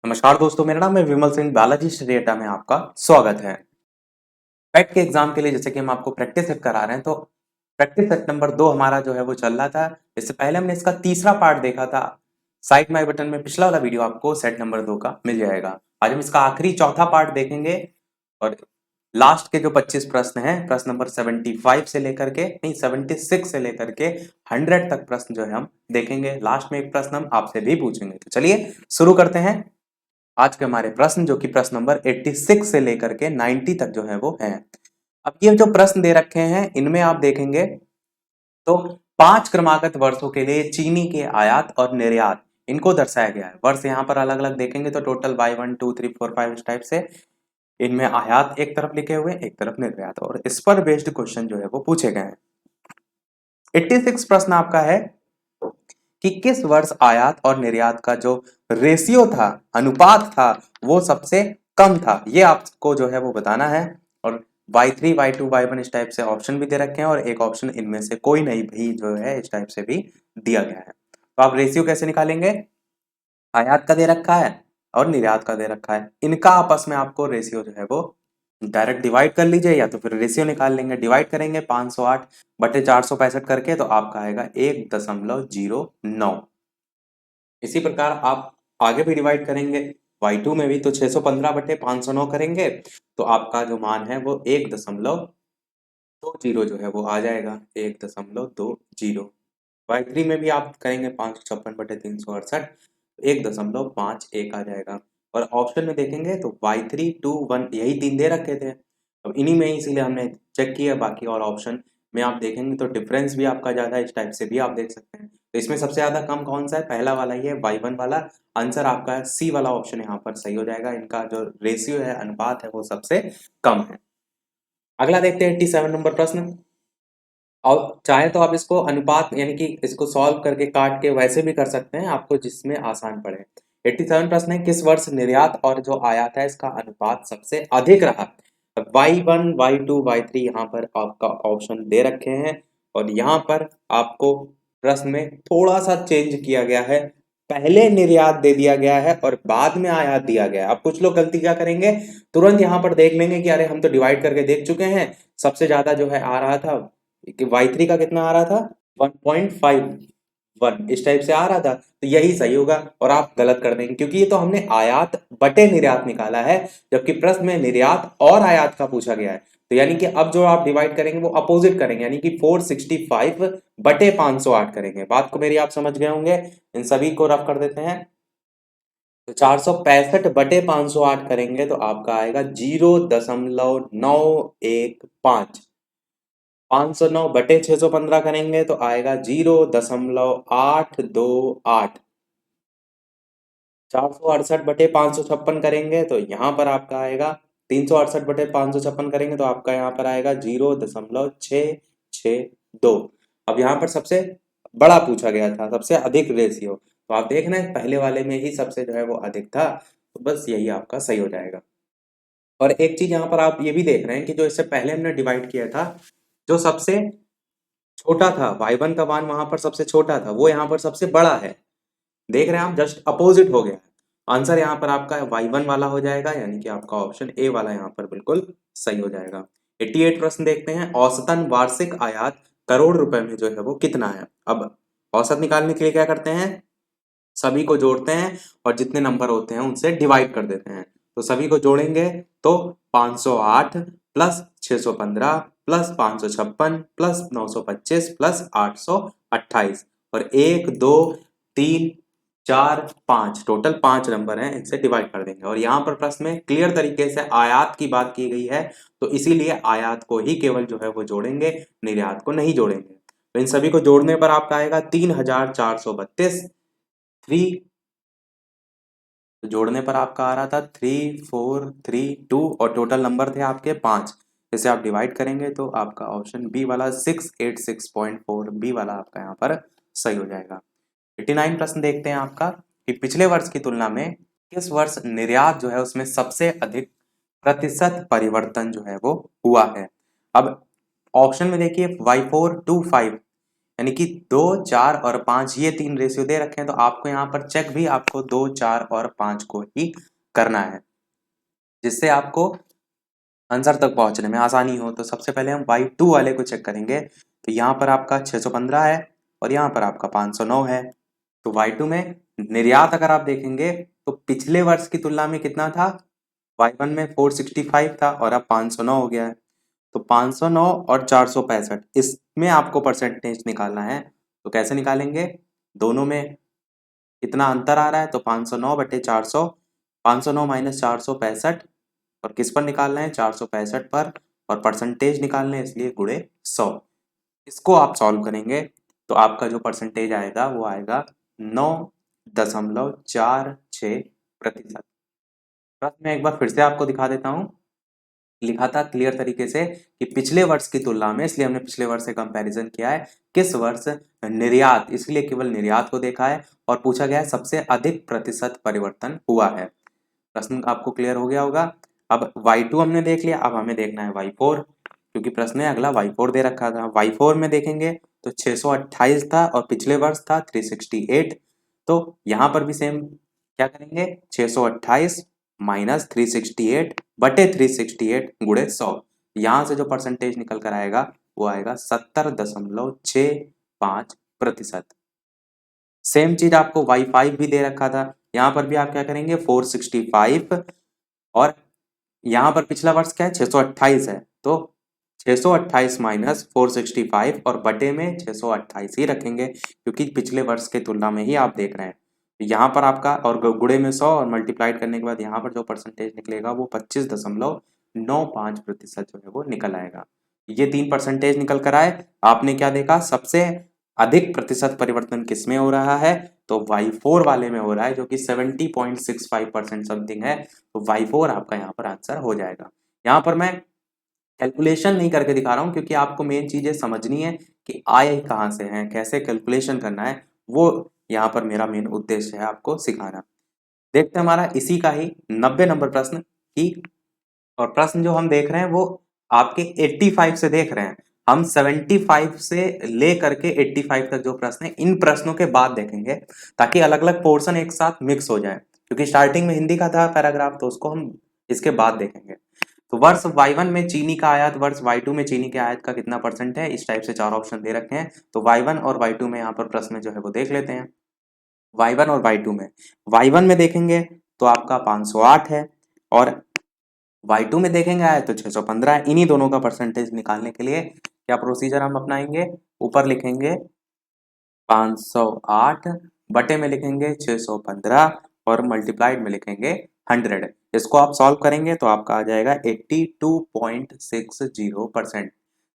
नमस्कार दोस्तों, मेरा नाम है विमल सिंह। बालाजी स्टडी में आपका स्वागत है। पेट के एग्जाम के लिए जैसे कि हम आपको प्रैक्टिस सेट करा रहे हैं, तो प्रैक्टिस सेट नंबर 2 हमारा जो है वो चल रहा था। इससे पहले हमने इसका तीसरा पार्ट देखा था। साइड माई बटन में पिछला वाला वीडियो आपको सेट नंबर 2 का मिल जाएगा। आज हम इसका आखिरी चौथा पार्ट देखेंगे और लास्ट के जो 25 प्रश्न हैं, प्रश्न नंबर 75 से लेकर के नहीं 76 से लेकर के 100 तक प्रश्न जो है हम देखेंगे। लास्ट में एक प्रश्न हम आपसे भी पूछेंगे। तो चलिए शुरू करते हैं आज के हमारे प्रश्न, जो कि प्रश्न नंबर 86 से लेकर के 90 तक जो है वो है। अब ये जो प्रश्न दे रखे हैं, इनमें आप देखेंगे तो 5 क्रमागत वर्षों के लिए चीनी के आयात और निर्यात इनको दर्शाया गया है। वर्ष यहाँ पर अलग अलग देखेंगे तो टोटल बाई 1 2 3 4 5 इस टाइप से इनमें आयात एक तरफ लिखे हुए, एक तरफ निर्यात, और इस पर बेस्ड क्वेश्चन जो है वो पूछे गए हैं। 86 प्रश्न आपका है कि किस वर्ष आयात और निर्यात का जो रेशियो था, अनुपात था, वो सबसे कम था। ये आपको जो है वो बताना है। और y3 y2 y1 इस टाइप से ऑप्शन भी दे रखे हैं और एक ऑप्शन इनमें से कोई नहीं भी जो है इस टाइप से भी दिया गया है। तो आप रेशियो कैसे निकालेंगे? आयात का दे रखा है और निर्यात का दे रखा है, इनका आपस में आपको रेशियो जो है वो डायरेक्ट डिवाइड कर लीजिए या तो फिर रेशियो निकाल लेंगे। डिवाइड करेंगे 508 बटे 465 करके, तो आपका आएगा 1.09। इसी प्रकार आप आगे भी डिवाइड करेंगे y2 में भी, तो 615 बटे 509 करेंगे तो आपका जो मान है वो 1.20 जो है वो आ जाएगा, 1.20। y3 में भी आप करेंगे 556 बटे 368, 1.51 आ जाएगा। और ऑप्शन में देखेंगे तो y3 2 1 यही तीन दे रखे थे, अब इन्हीं में ही इसीलिए हमने चेक किया। बाकी और ऑप्शन में आप देखेंगे तो डिफरेंस भी आपका ज्यादा है, इस टाइप से भी आप देख सकते हैं। तो इसमें सबसे ज्यादा कम कौन सा है? पहला वाला ही है, y1 वाला। आंसर आपका सी वाला ऑप्शन यहाँ पर सही हो जाएगा। इनका जो रेशियो है, अनुपात है, वो सबसे कम है। अगला देखते हैं 87 नंबर प्रश्न। और चाहे तो आप इसको अनुपात यानी कि इसको सॉल्व करके काट के वैसे भी कर सकते हैं, आपको जिसमें आसान पड़े। 87 प्रश्न है, किस वर्ष निर्यात और जो आयात है इसका अनुपात सबसे अधिक रहा? y1 y2 y3 यहाँ पर आपका ऑप्शन दे रखे हैं और यहाँ पर आपको प्रश्न में थोड़ा सा चेंज किया गया है। पहले निर्यात दे दिया गया है और बाद में आयात दिया गया है। अब कुछ लोग गलती क्या करेंगे, तुरंत यहाँ पर देख लेंगे कि अरे हम तो डिवाइड करके देख चुके हैं, सबसे ज्यादा जो है आ रहा था कि y3 का कितना आ रहा था, 1.51 इस टाइप से आ रहा था, तो यही सही होगा। और आप गलत कर देंगे क्योंकि ये तो हमने आयात बटे निर्यात निकाला है, जबकि प्रश्न में निर्यात और आयात का पूछा गया है। तो यानी कि अब जो आप डिवाइड करेंगे वो अपोजिट करेंगे, यानी कि 465 बटे 508 करेंगे। बात को मेरी आप समझ गए होंगे। इन सभी को रफ कर देते हैं तो 465 बटे 508 करेंगे तो आपका आएगा 0.915। 509 बटे 615 करेंगे तो आएगा 0.828। 468 बटे 556 करेंगे तो यहाँ पर आपका आएगा 368 बटे 556 करेंगे तो आपका यहाँ पर आएगा 0.662। अब यहाँ पर सबसे बड़ा पूछा गया था, सबसे अधिक रेशियो, तो आप देख रहे हैं पहले वाले में ही सबसे जो है वो अधिक था, तो बस यही आपका सही हो जाएगा। और एक चीज यहाँ पर आप ये भी देख रहे हैं कि जो इससे पहले हमने डिवाइड किया था, जो सबसे छोटा था y1 का मान वहां पर सबसे छोटा था, वो यहाँ पर सबसे बड़ा है। देख रहे हैं आप, जस्ट अपोजिट हो गया। आंसर यहाँ पर आपका y1 वाला हो जाएगा, यानी कि आपका ऑप्शन ए वाला यहाँ पर बिल्कुल सही हो जाएगा। 88 प्रश्न देखते हैं, औसतन वार्षिक आयात करोड़ रुपए में जो है वो कितना है? अब औसत निकालने के लिए क्या करते हैं, सभी को जोड़ते हैं और जितने नंबर होते हैं उनसे डिवाइड कर देते हैं। तो सभी को जोड़ेंगे तो 508 प्लस 615 प्लस 556 प्लस 925 प्लस 828 और 1 2 3 4 5 टोटल 5 नंबर हैं, इनसे डिवाइड कर देंगे। और यहाँ पर प्रश्न में क्लियर तरीके से आयात की बात की गई है, तो इसीलिए आयात को ही केवल जो है वो जोड़ेंगे, निर्यात को नहीं जोड़ेंगे। तो इन सभी को जोड़ने पर आपका आएगा 3432। थ्री तो जोड़ने पर आपका आ रहा था 3432 और टोटल नंबर थे आपके 5। जैसे आप डिवाइड करेंगे तो आपका ऑप्शन बी वाला 686.4 बी वाला आपका यहाँ पर सही हो जाएगा। 89 प्रश्न देखते हैं आपका कि पिछले वर्ष की तुलना में किस वर्ष निर्यात जो है उसमें सबसे अधिक प्रतिशत परिवर्तन जो है वो हुआ है। अब ऑप्शन में देखिए y4 2 5 यानी कि 2, 4 और 5 ये 3 रेशियो दे रखे हैं, तो आपको यहाँ पर चेक भी आपको 2, 4 और 5 को ही करना है, जिससे आपको आंसर तक पहुंचने में आसानी हो। तो सबसे पहले हम y2 वाले को चेक करेंगे। तो यहाँ पर आपका 615 है और यहाँ पर आपका 509 है। तो y2 में निर्यात अगर आप देखेंगे तो पिछले वर्ष की तुलना में कितना था, y1 में 465 था और अब 509 हो गया है। तो 509 और 465 इसमें आपको परसेंटेज निकालना है। तो कैसे निकालेंगे, दोनों में कितना अंतर आ रहा है, तो 509 बटे 400, 509 माइनस 465 और किस पर निकालना है, 465 पर, और परसेंटेज निकालना है इसलिए गुणे 100। इसको आप सॉल्व करेंगे तो आपका जो परसेंटेज आएगा वो आएगा 9.46%। मैं एक बार फिर से आपको दिखा देता हूँ, लिखा था क्लियर तरीके से कि पिछले वर्ष की तुलना में, इसलिए हमने पिछले वर्ष से कंपैरिजन किया है। किस वर्ष निर्यात, इसलिए केवल निर्यात को देखा है और पूछा गया है सबसे अधिक प्रतिशत परिवर्तन हुआ है। प्रश्न आपको क्लियर हो गया होगा। अब y2 हमने देख लिया, अब हमें देखना है y4, क्योंकि प्रश्न में अगला y4 दे रखा था। y4 में देखेंगे तो 628 था और पिछले वर्ष था 368। तो यहाँ पर भी सेम क्या करेंगे, 628 माइनस 368 बटे 368 गुणे 100। यहाँ से जो परसेंटेज निकल कर आएगा वो आएगा 70.65%। सेम चीज आपको y5 भी दे रखा था, यहाँ पर भी आप क्या करेंगे 465 और यहाँ पर पिछला वर्ष क्या है 628 है, तो 628 माइनस 465 और बटे में 628 ही रखेंगे क्योंकि पिछले वर्ष के तुलना में ही आप देख रहे हैं। यहाँ पर आपका और गुणे में 100 और मल्टीप्लाइड करने के बाद यहाँ पर जो परसेंटेज निकलेगा वो 25.95% जो है वो निकल आएगा। ये 3 परसेंटेज निकल कर आए। आपने क्या देखा, सबसे अधिक प्रतिशत परिवर्तन किसमें हो रहा है, तो y4 वाले में हो रहा है जो कि 70.65% समथिंग है। तो y4 आपका यहाँ पर आंसर हो जाएगा। यहाँ पर मैं कैलकुलेशन नहीं करके दिखा रहा हूँ क्योंकि आपको मेन चीजें समझनी है कि आय कहाँ से है, कैसे कैलकुलेशन करना है, वो यहाँ पर मेरा मेन उद्देश्य है आपको सिखाना। देखते हैं हमारा इसी का ही 90 नंबर प्रश्न की, और प्रश्न जो हम देख रहे हैं वो आपके 85 से देख रहे हैं। हम 75 से ले करके 85 तक जो प्रश्न है इन प्रश्नों के बाद देखेंगे ताकि अलग अलग पोर्शन एक साथ मिक्स हो जाए, क्योंकि स्टार्टिंग में हिंदी का था पैराग्राफ तो उसको हम इसके बाद देखेंगे। तो वर्ष y1 में चीनी का आयात, वर्ष y2 में चीनी के आयात का कितना परसेंट है, इस टाइप से 4 ऑप्शन दे रखे हैं। तो y1 और y2 में यहाँ पर प्रश्न जो है वो देख लेते हैं। y1 और y2 में देखेंगे तो आपका 508 है और y2 में देखेंगे आया तो 615 है। इन्हीं दोनों का परसेंटेज निकालने के लिए क्या प्रोसीजर हम अपनाएंगे, ऊपर लिखेंगे 508 बटे में लिखेंगे 615 और मल्टीप्लाइड में लिखेंगे 100। इसको आप सॉल्व करेंगे तो आपका आ जाएगा 82.60%।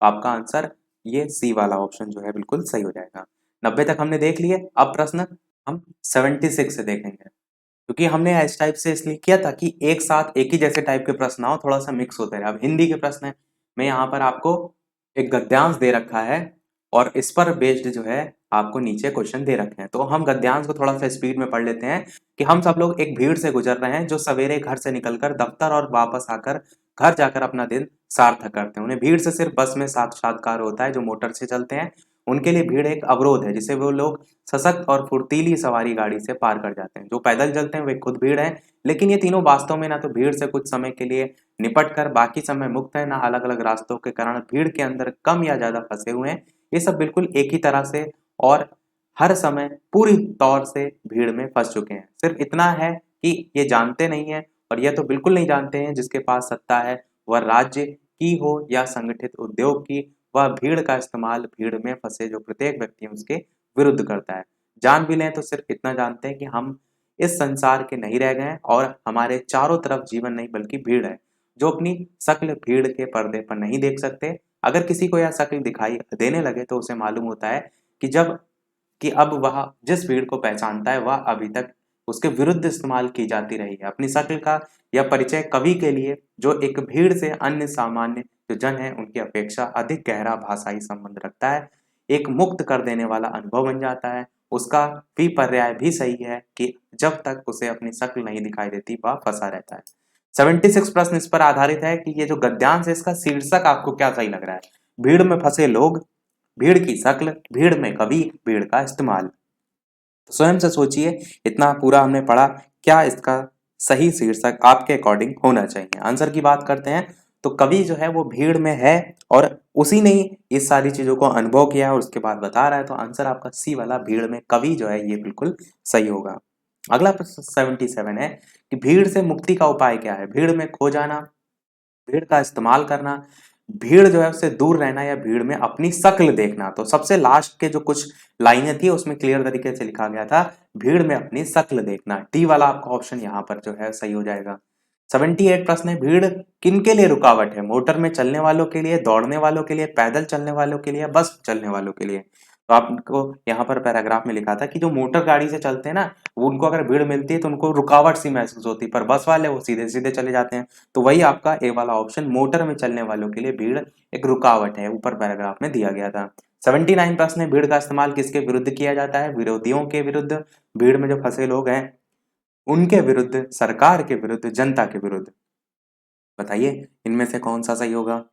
आपका आंसर ये सी वाला ऑप्शन जो है बिल्कुल सही हो जाएगा। 90 तक हमने देख लिए। अब प्रश्न हम 76 से देखेंगे, क्योंकि हमने इस टाइप से इसलिए किया था कि एक साथ एक ही जैसे टाइप के प्रश्न आओ, थोड़ा सा मिक्स होते रहे। अब हिंदी के प्रश्न में यहाँ पर आपको एक गद्यांश दे रखा है और इस पर बेस्ड जो है आपको नीचे क्वेश्चन दे रखे हैं। तो हम गद्यांश को थोड़ा सा स्पीड में पढ़ लेते हैं कि हम सब लोग एक भीड़ से गुजर रहे हैं जो सवेरे घर से निकलकर दफ्तर और वापस आकर घर जाकर अपना दिन सार्थक करते हैं। उन्हें भीड़ से सिर्फ बस में साक्षात्कार होता है। जो मोटर से चलते हैं उनके लिए भीड़ एक अवरोध है जिसे वो लोग सशक्त और फुर्तीली सवारी गाड़ी से पार कर जाते हैं। जो पैदल चलते हैं वे खुद भीड़ है, लेकिन ये तीनों वास्तव में ना तो भीड़ से कुछ समय के लिए निपट कर बाकी समय मुक्त है, ना अलग अलग रास्तों के कारण भीड़ के अंदर कम या ज्यादा फंसे हुए हैं। ये सब बिल्कुल एक ही तरह से और हर समय पूरी तौर से भीड़ में फंस चुके हैं। सिर्फ इतना है कि ये जानते नहीं है, और यह तो बिल्कुल नहीं जानते हैं जिसके पास सत्ता है वह राज्य की हो या संगठित उद्योग की, वह भीड़ का इस्तेमाल भीड़ में फंसे जो प्रत्येक व्यक्ति उसके विरुद्ध करता है। जान भी लें तो सिर्फ इतना जानते हैं कि हम इस संसार के नहीं रह गए और हमारे चारों तरफ जीवन नहीं बल्कि भीड़ है, जो अपनी शक्ल भीड़ के पर्दे पर नहीं देख सकते। अगर किसी को यह शक्ल दिखाई देने लगे तो उसे मालूम होता है कि अब वह जिस भीड़ को पहचानता है वह अभी तक उसके विरुद्ध इस्तेमाल की जाती रही है। अपनी शक्ल का यह परिचय कवि के लिए, जो एक भीड़ से अन्य सामान्य जो जन है उनकी अपेक्षा अधिक गहरा भाषाई संबंध रखता है, एक मुक्त कर देने वाला अनुभव बन जाता है। उसका भी पर्याय भी सही है कि जब तक उसे अपनी शक्ल नहीं दिखाई देती वह फंसा रहता है। 76 प्रश्न इस पर आधारित है कि ये जो गद्यांश है इसका शीर्षक आपको क्या सही लग रहा है। भीड़ में फंसे लोग, भीड़ की शक्ल, भीड़ में कवि, भीड़ का इस्तेमाल। तो स्वयं से सोचिए, इतना पूरा हमने पढ़ा, क्या इसका सही शीर्षक आपके अकॉर्डिंग होना चाहिए? आंसर की बात करते हैं तो कवि जो है वो भीड़ में है और उसी ने ही इस सारी चीजों को अनुभव किया और उसके बाद बता रहा है, तो आंसर आपका सी वाला भीड़ में कवि जो है ये बिल्कुल सही होगा। अगला प्रश्न 77 है कि भीड़ से मुक्ति का उपाय क्या है? भीड़ में खो जाना, भीड़ का इस्तेमाल करना, भीड़ जो है उससे दूर रहना, या भीड़ में अपनी शक्ल देखना। तो सबसे लास्ट के जो कुछ लाइनें थी उसमें क्लियर तरीके से लिखा गया था भीड़ में अपनी शक्ल देखना। डी वाला आपका ऑप्शन यहाँ पर जो है सही हो जाएगा। 78 प्रश्न है, भीड़ किनके लिए रुकावट है? मोटर में चलने वालों के लिए, दौड़ने वालों के लिए, पैदल चलने वालों के लिए, बस चलने वालों के लिए? तो आपको यहाँ पर पैराग्राफ में लिखा था कि जो मोटर गाड़ी से चलते हैं ना, वो उनको अगर भीड़ मिलती है तो उनको रुकावट सी महसूस होती है, पर बस वाले वो सीधे सीधे चले जाते हैं। तो वही आपका ए वाला ऑप्शन, मोटर में चलने वालों के लिए भीड़ एक रुकावट है, ऊपर पैराग्राफ में दिया गया था। 79 प्रश्न है, भीड़ का इस्तेमाल किसके विरुद्ध किया जाता है? विरोधियों के विरुद्ध, भीड़ में जो फंसे लोग हैं उनके विरुद्ध, सरकार के विरुद्ध, जनता के विरुद्ध। बताइए इनमें से कौन सा सही होगा?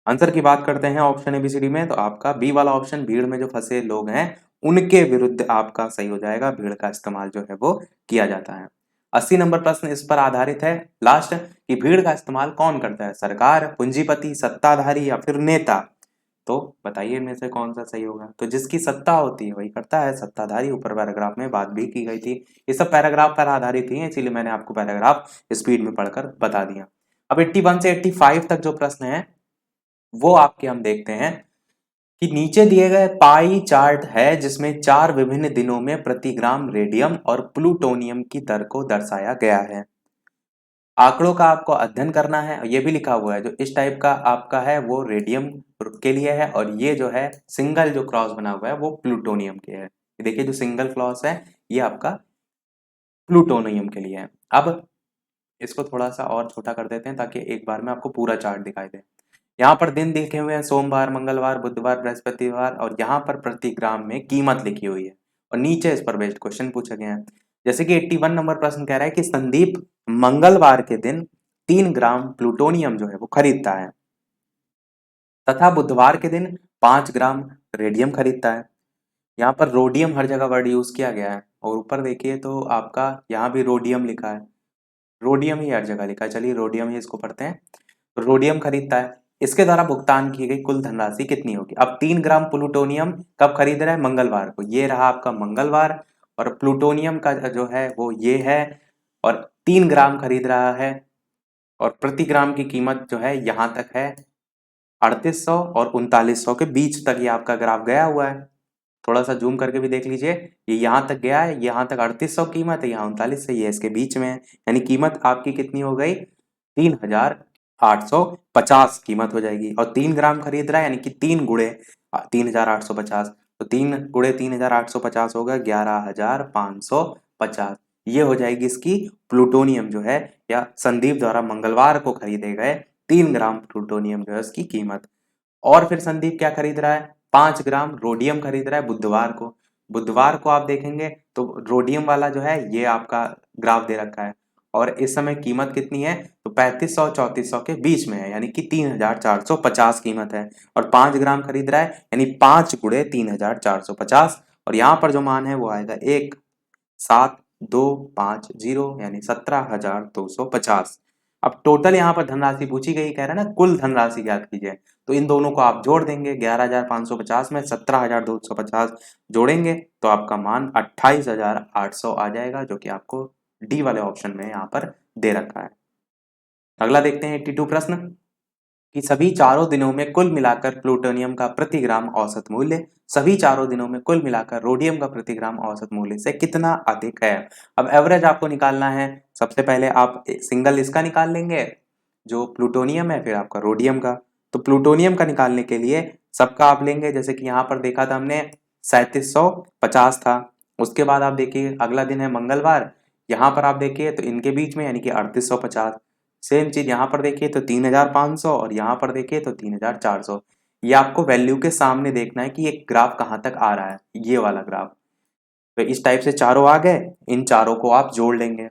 आंसर की बात करते हैं ऑप्शन एबीसीडी में, तो आपका बी वाला ऑप्शन, भीड़ में जो फंसे लोग हैं उनके विरुद्ध आपका सही हो जाएगा। भीड़ का इस्तेमाल जो है वो किया जाता है। 80 नंबर प्रश्न इस पर आधारित है लास्ट, कि भीड़ का इस्तेमाल कौन करता है? सरकार, पूंजीपति, सत्ताधारी या फिर नेता? तो बताइए इनमें से कौन सा सही होगा? तो जिसकी सत्ता होती है वही करता है, सत्ताधारी। ऊपर पैराग्राफ में बात भी की गई थी, ये सब पैराग्राफ पर आधारित ही है, इसीलिए मैंने आपको पैराग्राफ स्पीड में पढ़कर बता दिया। अब 81 से 85 तक जो प्रश्न है वो आपके हम देखते हैं कि नीचे दिए गए पाई चार्ट है जिसमें 4 विभिन्न दिनों में प्रति ग्राम रेडियम और प्लूटोनियम की दर को दर्शाया गया है। आंकड़ों का आपको अध्ययन करना है, ये भी लिखा हुआ है। जो इस टाइप का आपका है वो रेडियम के लिए है, और ये जो है सिंगल जो क्रॉस बना हुआ है वो प्लूटोनियम के है। देखिए जो सिंगल क्रॉस है ये आपका प्लूटोनियम के लिए है। अब इसको थोड़ा सा और छोटा कर देते हैं ताकि एक बार में आपको पूरा चार्ट दिखाई दे। यहाँ पर दिन लिखे हुए हैं, सोमवार, मंगलवार, बुधवार, बृहस्पतिवार, और यहाँ पर प्रति ग्राम में कीमत लिखी हुई है और नीचे इस पर बेस्ड क्वेश्चन पूछे गए हैं। जैसे कि 81 नंबर प्रश्न कह रहा है कि संदीप मंगलवार के दिन 3 ग्राम प्लूटोनियम जो है वो खरीदता है तथा बुधवार के दिन 5 ग्राम रेडियम खरीदता है। यहाँ पर रोडियम हर जगह वर्ड यूज किया गया है, और ऊपर देखिए तो आपका यहाँ भी रोडियम लिखा है, रोडियम ही हर जगह लिखा है। चलिए रोडियम ही इसको पढ़ते हैं। तो रोडियम खरीदता है, इसके द्वारा भुगतान की गई कुल धनराशि कितनी होगी? अब 3 ग्राम प्लूटोनियम कब खरीद रहा है? मंगलवार को। ये रहा आपका मंगलवार, और प्लूटोनियम का जो है वो ये है, और 3 ग्राम खरीद रहा है, और प्रति ग्राम की कीमत जो है यहाँ तक है 3800 और 3900 के बीच तक ये आपका ग्राफ गया हुआ है। थोड़ा सा जूम करके भी देख लीजिए, ये यहाँ तक गया है, यहाँ तक 3800 कीमत है, यहाँ 39 से, ये इसके बीच में है, यानी कीमत आपकी कितनी हो गई? 3850 कीमत हो जाएगी। और 3 ग्राम खरीद रहा है, यानी कि 3 गुणे 3850, तो 3 गुणे 3850 होगा 11550। ये हो जाएगी इसकी प्लूटोनियम जो है, या संदीप द्वारा मंगलवार को खरीदे गए 3 ग्राम प्लूटोनियम जो है उसकी कीमत। और फिर संदीप क्या खरीद रहा है? 5 ग्राम रोडियम खरीद रहा है बुधवार को। बुधवार को आप देखेंगे तो रोडियम वाला जो है ये आपका ग्राफ दे रखा है, और इस समय कीमत कितनी है? तो 3500 3400 के बीच में है, यानी कि 3450 कीमत है। और 5 ग्राम खरीद रहा है, यानी 5 गुणे 3450, और यहाँ पर जो मान है वो आएगा 17250, यानी 17250। अब टोटल यहाँ पर धनराशि पूछी गई, कह रहा है ना कुल धनराशि ज्ञात कीजिए। तो इन दोनों को आप जोड़ देंगे, 11550 में 17250 जोड़ेंगे तो आपका मान 28800 आ जाएगा, जो कि आपको डी वाले ऑप्शन में यहाँ पर दे रखा है। अगला देखते हैं 82 प्रश्न, कि सभी चारों दिनों में कुल मिलाकर प्लूटोनियम का प्रति ग्राम औसत मूल्य सभी चारों दिनों में कुल मिलाकर रोडियम का प्रति ग्राम औसत मूल्य से कितना अधिक है? अब एवरेज आपको निकालना है। सबसे पहले आप सिंगल इसका निकाल लेंगे जो प्लूटोनियम है, फिर आपका रोडियम का। तो प्लूटोनियम का निकालने के लिए सबका आप लेंगे, जैसे कि यहाँ पर देखा था हमने 3750 था। उसके बाद आप देखिए अगला दिन है मंगलवार, यहाँ पर आप देखिए तो इनके बीच में यानी कि 3850। सेम चीज यहाँ पर देखिए तो 3500, और यहाँ पर देखिए तो 3400। ये आपको वैल्यू के सामने देखना है कि ये ग्राफ कहाँ तक आ रहा है, ये वाला ग्राफ। तो इस टाइप से चारों आ गए, इन चारों को आप जोड़ लेंगे।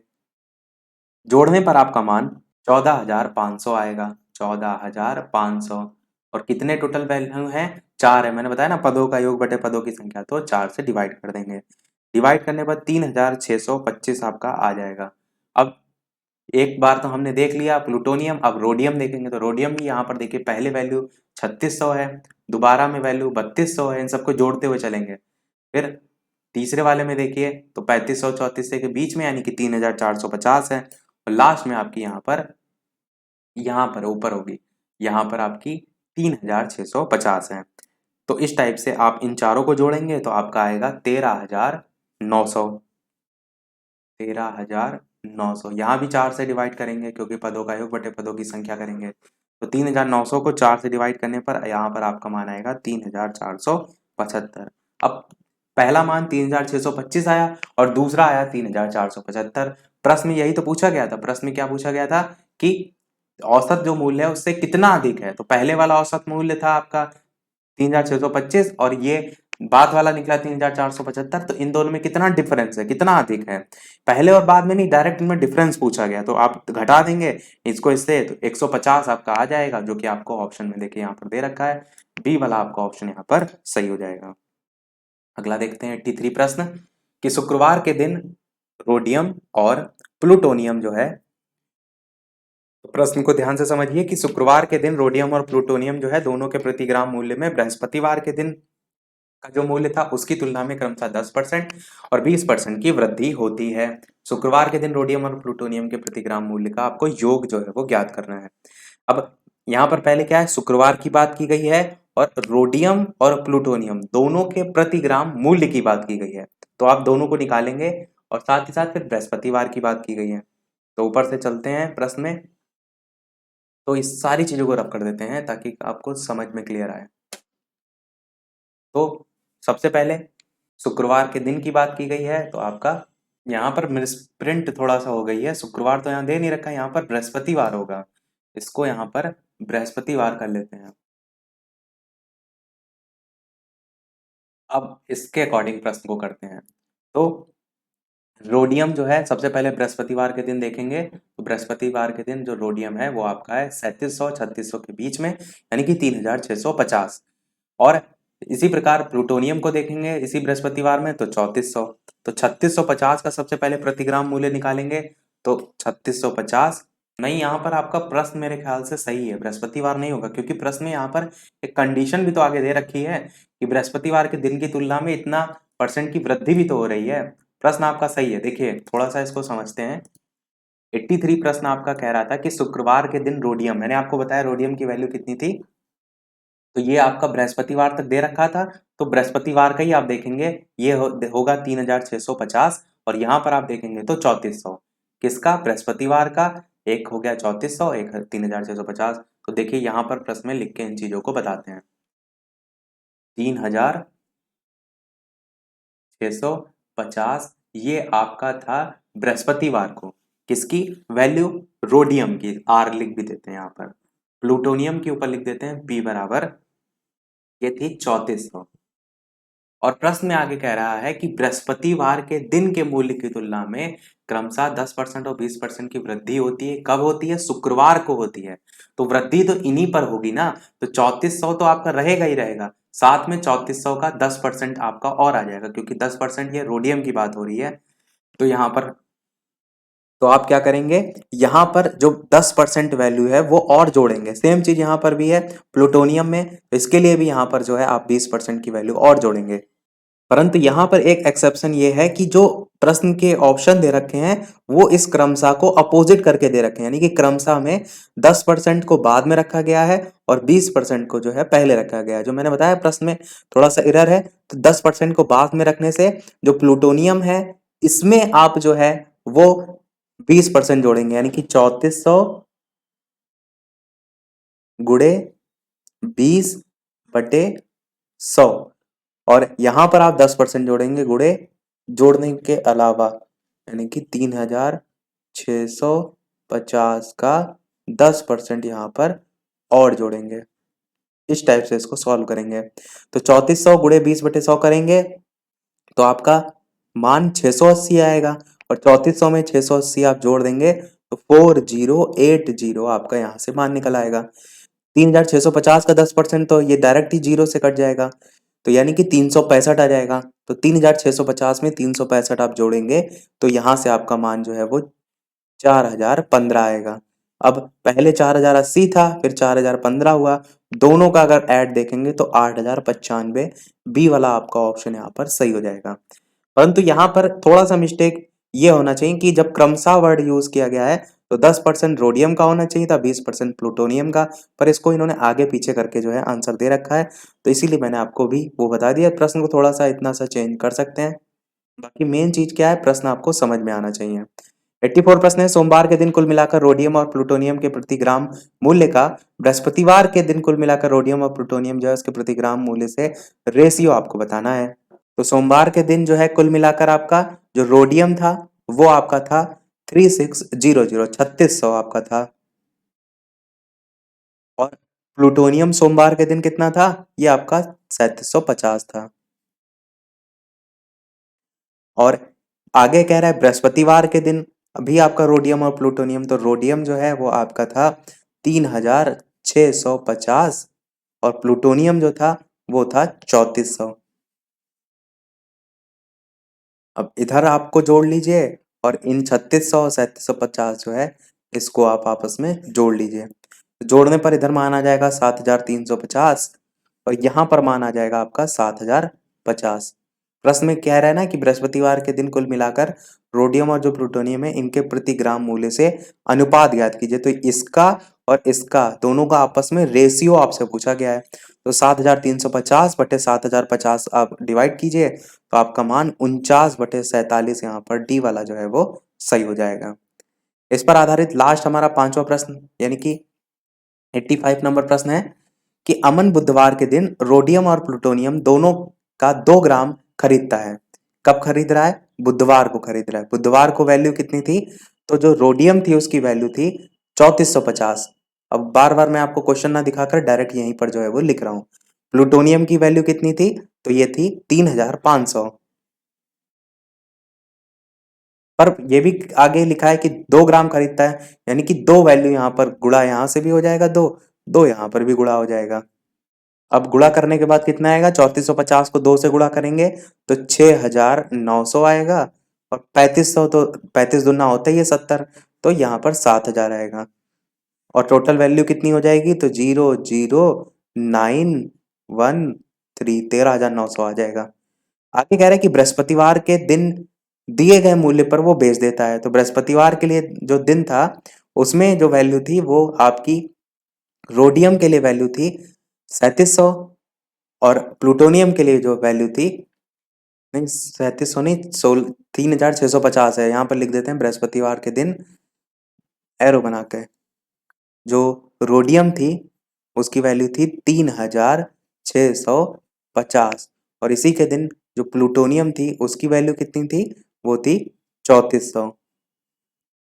जोड़ने पर आपका मान 14500 आएगा, 14500। और कितने टोटल वैल्यू हैं? 4 है, मैंने बताया ना पदों का योग बटे पदों की संख्या, तो 4 से डिवाइड कर देंगे। डिवाइड करने पर 3625 आपका आ जाएगा। अब एक बार तो हमने देख लिया प्लूटोनियम, अब रोडियम देखेंगे तो रोडियम भी यहाँ पर देखिए पहले वैल्यू 3600 है, दोबारा में वैल्यू 3200 है, इन सबको जोड़ते हुए चलेंगे। फिर तीसरे वाले में देखिए तो 3500 3400 के बीच में यानी कि 3450 है, और लास्ट में आपकी यहाँ पर ऊपर होगी, यहाँ पर आपकी 3650 है। तो इस टाइप से आप इन चारों को जोड़ेंगे तो आपका आएगा 13900। 13900 यहाँ भी 4 से डिवाइड करेंगे क्योंकि पदों का योग बटे पदों की संख्या करेंगे, तो 3900 को 4 से डिवाइड करने पर यहाँ पर आपका मान आएगा 3475। अब पहला मान 3625 आया और दूसरा आया 3475। प्रश्न में यही तो पूछा गया था, प्रश्न में क्या पूछा गया था कि औसत जो मूल्य है उससे कितना अधिक है, तो पहले वाला औसत मूल्य था आपका 3625 और ये बाद वाला निकला 3475, तो इन दोनों में कितना डिफरेंस है, कितना अधिक है। पहले और बाद में नहीं, डायरेक्ट इनमें डिफरेंस पूछा गया, तो आप घटा देंगे इसको इससे तो 150 आपका आ जाएगा, जो कि आपको ऑप्शन में देखिए यहाँ पर दे रखा है, बी वाला आपका ऑप्शन यहाँ पर सही हो जाएगा। अगला देखते हैं 83 प्रश्न कि शुक्रवार के दिन रोडियम और प्लूटोनियम जो है, तो प्रश्न को ध्यान से समझिए कि शुक्रवार के दिन रोडियम और प्लूटोनियम जो है दोनों के प्रति ग्राम मूल्य में बृहस्पतिवार के दिन का जो मूल्य था उसकी तुलना में क्रमशः 10% और 20% की वृद्धि होती है। शुक्रवार के दिन रोडियम और प्लूटोनियम के प्रति ग्राम मूल्य का आपको योग जो है वो ज्ञात करना है। अब यहाँ पर पहले क्या है, शुक्रवार की बात की गई है और रोडियम और प्लूटोनियम दोनों के प्रति ग्राम मूल्य की बात की गई है, तो आप दोनों को निकालेंगे और साथ ही साथ फिर बृहस्पतिवार की बात की गई है। तो ऊपर से चलते हैं प्रश्न में, तो इस सारी चीजों को रब कर देते हैं ताकि आपको समझ में क्लियर आए। तो सबसे पहले शुक्रवार के दिन की बात की गई है, तो आपका यहाँ पर मिसप्रिंट थोड़ा सा हो गई है, शुक्रवार तो यहाँ दे नहीं रखा, यहाँ पर बृहस्पतिवार होगा, इसको यहाँ पर बृहस्पतिवार कर लेते हैं। अब इसके अकॉर्डिंग प्रश्न को करते हैं। तो रोडियम जो है सबसे पहले बृहस्पतिवार के दिन देखेंगे, तो बृहस्पतिवार के दिन जो रोडियम है वो आपका है 3700-3600 के बीच में यानी कि 3650, और इसी प्रकार प्लूटोनियम को देखेंगे इसी बृहस्पतिवार में तो 3400, तो 3650 का सबसे पहले प्रतिग्राम मूल्य निकालेंगे, तो 3650 नहीं, यहाँ पर आपका प्रश्न मेरे ख्याल से सही है, बृहस्पतिवार नहीं होगा क्योंकि प्रश्न में यहाँ पर एक कंडीशन भी तो आगे दे रखी है कि बृहस्पतिवार के दिन की तुलना में इतना % की वृद्धि भी तो हो रही है। प्रश्न आपका सही है, देखिए थोड़ा सा इसको समझते हैं। 83 प्रश्न आपका कह रहा था कि शुक्रवार के दिन रोडियम, मैंने आपको बताया रोडियम की वैल्यू कितनी थी, तो ये आपका बृहस्पतिवार तक दे रखा था, तो बृहस्पतिवार का ही आप देखेंगे ये होगा 3650 और यहाँ पर आप देखेंगे तो 3400, किसका, बृहस्पतिवार का, एक हो गया 3400 एक 3650, तो देखिए यहाँ पर प्रश्न में लिख के इन चीजों को बताते हैं। 3650 ये आपका था बृहस्पतिवार को, किसकी वैल्यू, रोडियम की, आर लिख भी देते हैं यहाँ पर, प्लूटोनियम के ऊपर लिख देते हैं पी बराबर, ये थी 3400, और प्रश्न में आगे कह रहा है कि बृहस्पतिवार के दिन के मूल्य की तुलना में क्रमशः 10% और 20% की वृद्धि होती है, कब होती है, शुक्रवार को होती है, तो वृद्धि तो इन्हीं पर होगी ना, तो 3400 तो आपका रहेगा ही रहेगा, साथ में 3400 का 10% आपका और आ जाएगा क्योंकि 10% ये रोडियम की बात हो रही है, तो यहाँ पर तो आप क्या करेंगे, यहाँ पर जो 10% वैल्यू है वो और जोड़ेंगे, सेम चीज यहाँ पर भी है प्लूटोनियम में, तो इसके लिए भी यहाँ पर जो है आप 20% की वैल्यू और जोड़ेंगे। परंतु यहाँ पर एक एक्सेप्शन ये है कि जो प्रश्न के ऑप्शन दे रखे हैं वो इस क्रमशः को अपोजिट करके दे रखे हैं, यानी कि क्रमशः में 10% को बाद में रखा गया है और 20% को जो है पहले रखा गया है, जो मैंने बताया प्रश्न में थोड़ा सा एरर है, तो 10% को बाद में रखने से जो प्लूटोनियम है इसमें आप जो है वो 20% जोड़ेंगे, यानी कि 3400 गुणे 20/100, और यहां पर आप 10% जोड़ेंगे गुणे जोड़ने के अलावा, यानी कि 3650 का 10% यहाँ पर और जोड़ेंगे, इस टाइप से इसको सॉल्व करेंगे। तो 3400 गुणे 20/100 करेंगे तो आपका मान 680 आएगा, और 3400 में 680 आप जोड़ देंगे तो 4080 आपका यहाँ से मान निकल आएगा। 3650 का 10% तो ये डायरेक्ट ही 0 से कट जाएगा, तो यानी कि 365 आ जाएगा। तो 3650 में 365 आप जोड़ेंगे तो यहाँ से आपका मान जो है वो 4015 आएगा। अब पहले 4080 था, फिर 4015 हुआ, दोनों का अगर ऐड देखेंगे तो 8095, बी वाला आपका ऑप्शन यहाँ पर सही हो जाएगा। परंतु यहाँ पर थोड़ा सा मिस्टेक ये होना चाहिए कि जब क्रमशः वर्ड यूज किया गया है तो 10% रोडियम का होना चाहिए था, 20% प्लूटोनियम का, पर इसको इन्होंने आगे पीछे करके जो है आंसर दे रखा है, तो इसीलिए मैंने आपको भी वो बता दिया। प्रश्न को थोड़ा सा इतना सा चेंज कर सकते हैं, बाकी मेन चीज क्या है, प्रश्न आपको समझ में आना चाहिए। 84 प्रश्न है, सोमवार के दिन कुल मिलाकर रोडियम और प्लूटोनियम के प्रति ग्राम मूल्य का बृहस्पतिवार के दिन कुल मिलाकर रोडियम और प्लूटोनियम जो है उसके प्रति ग्राम मूल्य से रेशियो आपको बताना है। तो सोमवार के दिन जो है कुल मिलाकर आपका जो रोडियम था वो आपका था 3600, 3600 आपका था, और प्लूटोनियम सोमवार के दिन कितना था, ये आपका 3750 था। और आगे कह रहा है बृहस्पतिवार के दिन अभी आपका रोडियम और प्लूटोनियम, तो रोडियम जो है वो आपका था 3650 और प्लूटोनियम जो था वो था 3400। अब इधर आपको जोड़ लीजिए और इन 3600 और 3750 जो है इसको आप आपस में जोड़ लीजिए। जोड़ने पर इधर मान आ जाएगा 7350 और यहाँ पर मान आ जाएगा आपका 7050। प्रश्न में कह रहा है ना कि बृहस्पतिवार के दिन कुल मिलाकर रोडियम और जो प्लूटोनियम है इनके प्रति ग्राम मूल्य से अनुपात ज्ञात कीजिए, तो इसका और इसका दोनों का आपस में रेशियो आपसे पूछा गया है। तो 7350 बटे 7050 आप डिवाइड कीजिए तो आपका मान 49/47 यहाँ पर डी वाला जो है वो सही हो जाएगा। इस पर आधारित लास्ट हमारा पांचवा प्रश्न यानी कि 85 नंबर प्रश्न है कि अमन बुधवार के दिन रोडियम और प्लूटोनियम दोनों का 2 ग्राम खरीदता है। कब खरीद रहा है, बुधवार को खरीद रहा है। बुधवार को वैल्यू कितनी थी, तो जो रोडियम थी उसकी वैल्यू थी 3450। अब बार बार मैं आपको क्वेश्चन ना दिखाकर डायरेक्ट यहीं पर जो है वो लिख रहा हूँ। प्लूटोनियम की वैल्यू कितनी थी, तो ये थी 3500। पर ये भी आगे लिखा है कि 2 ग्राम खरीदता है, यानी कि दो वैल्यू यहाँ पर गुणा यहाँ से भी हो जाएगा, दो दो यहाँ पर भी गुणा हो जाएगा। अब गुणा करने के बाद कितना आएगा, 3450 को 2 से गुणा करेंगे तो 6900 आएगा, और 3500 तो 35 दुना होता ही है 70, तो यहाँ पर 7000 आएगा। और टोटल वैल्यू कितनी हो जाएगी, तो 00913, 13900 आ जाएगा। आगे कह रहा है कि बृहस्पतिवार के दिन दिए गए मूल्य पर वो बेच देता है। तो बृहस्पतिवार के लिए जो दिन था उसमें जो वैल्यू थी वो आपकी रोडियम के लिए वैल्यू थी 3700, और प्लूटोनियम के लिए जो वैल्यू थी, नहीं 3700 नहीं, 3650 है। यहाँ पर लिख देते हैं बृहस्पतिवार के दिन एरो बना के। जो रोडियम थी उसकी वैल्यू थी 3650, और इसी के दिन जो प्लूटोनियम थी उसकी वैल्यू कितनी थी, वो थी 3400।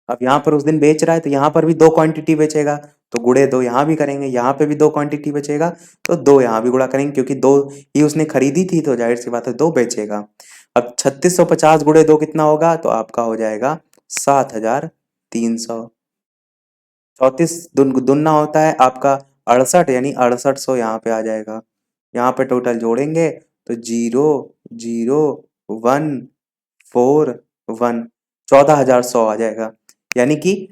अब यहाँ पर उस दिन बेच रहा है तो यहाँ पर भी 2 क्वांटिटी बेचेगा, तो गुणे 2 यहाँ भी करेंगे, यहाँ पे भी 2 क्वांटिटी बेचेगा तो 2 यहाँ भी गुणा करेंगे, क्योंकि 2 ही उसने खरीदी थी तो जाहिर सी बात है 2 बेचेगा। अब 3650 गुणे 2 कितना होगा, तो आपका हो जाएगा 7300। 34 दुन्ना होता है आपका 68, यानी 6800 यहाँ पे आ जाएगा। यहाँ पे टोटल जोड़ेंगे तो 00141 14100 आ जाएगा। यानी कि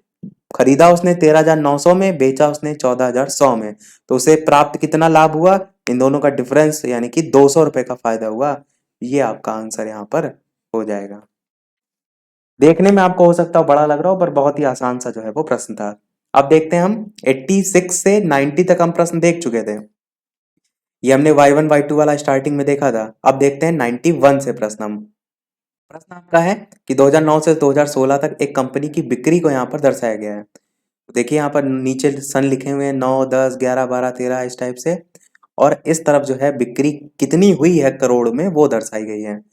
खरीदा उसने 13900 में, बेचा उसने 14100 में, तो उसे प्राप्त कितना लाभ हुआ, इन दोनों का डिफरेंस यानी कि 200 रुपए का फायदा हुआ। ये आपका आंसर यहाँ पर हो जाएगा। देखने में आपको हो सकता है बड़ा लग रहा हो, पर बहुत ही आसान सा जो है वो प्रश्न था। अब देखते हैं हम 86 से 90 तक हम प्रश्न देख चुके थे। ये हमने y1 y2 वाला स्टार्टिंग में देखा था। अब देखते हैं 91 से प्रश्न हम। प्रश्न आपका है कि 2009 से 2016 तक एक कंपनी की बिक्री को यहाँ पर दर्शाया गया है। तो देखिए यहाँ पर नीचे सन लिखे हुए हैं, 9, 10, 11, 12, 13 इस टाइप से, और इस तरफ जो है बिक्री कितनी हुई है करोड़ में वो दर्शाई गई है।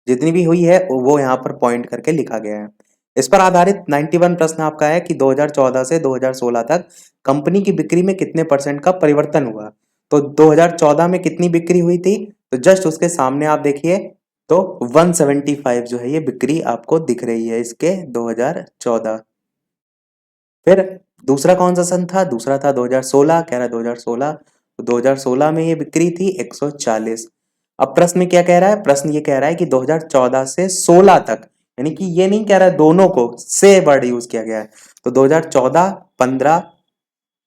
जितनी भी हुई है वो यहाँ पर पॉइंट करके लिखा गया है। इस पर आधारित 91 प्रश्न आपका है कि 2014 से 2016 तक कंपनी की बिक्री में कितने परसेंट का परिवर्तन हुआ। तो 2014 में कितनी बिक्री हुई थी, तो जस्ट उसके सामने आप देखिए तो 175 जो है ये बिक्री आपको दिख रही है इसके 2014। फिर दूसरा कौन सा सन था? दूसरा था 2016, कह रहा है 2016, तो 2016 में ये बिक्री थी 140। अब प्रश्न क्या कह रहा है? प्रश्न ये कह रहा है कि 2014 से 16 तक, यानी कि ये नहीं कह रहा है दोनों को, से वर्ड यूज किया गया है। तो 2014, 15,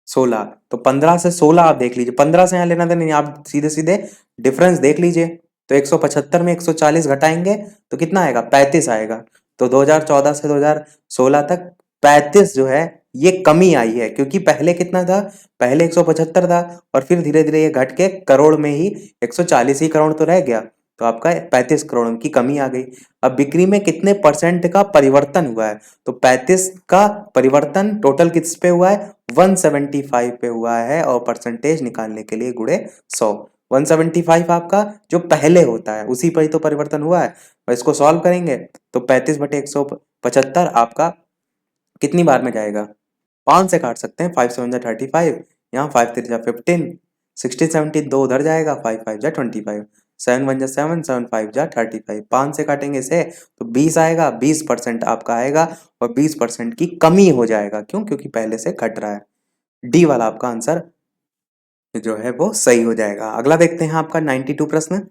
16, तो 15 से 16 आप देख लीजिए, 15 से यहाँ लेना देना नहीं, आप सीधे सीधे डिफरेंस देख लीजिए। तो 175 में 140 घटाएंगे तो कितना आएगा? 35 आएगा। तो 2014 से 2016 तक 35 जो है ये कमी आई है, क्योंकि पहले कितना था? पहले 175 था और फिर धीरे धीरे ये घट के करोड़ में ही 140 ही करोड़ तो रह गया, तो आपका 35 करोड़ की कमी आ गई। अब बिक्री में कितने परसेंट का परिवर्तन हुआ है? तो 35 का परिवर्तन टोटल किस पे हुआ है? 175 पे हुआ है, और परसेंटेज निकालने के लिए गुणे 100। 175 आपका जो पहले होता है उसी पर ही तो परिवर्तन हुआ है, और इसको सॉल्व करेंगे तो 35/175 आपका कितनी बार में जाएगा? 5 से काट सकते हैं, 5 7 जा 35, यहाँ 5 3 जा 15, 16 17 दो उधर जाएगा, 5 5 जा 25, 7 1 जा 7, 7 5 जा 35, 5 से काटेंगे इसे तो 20 आएगा, 20% आपका आएगा, और 20% की कमी हो जाएगा। क्यों? क्योंकि पहले से घट रहा है। डी वाला आपका आंसर जो है वो सही हो जाएगा। अगला देखते हैं आपका 92 प्रश्न,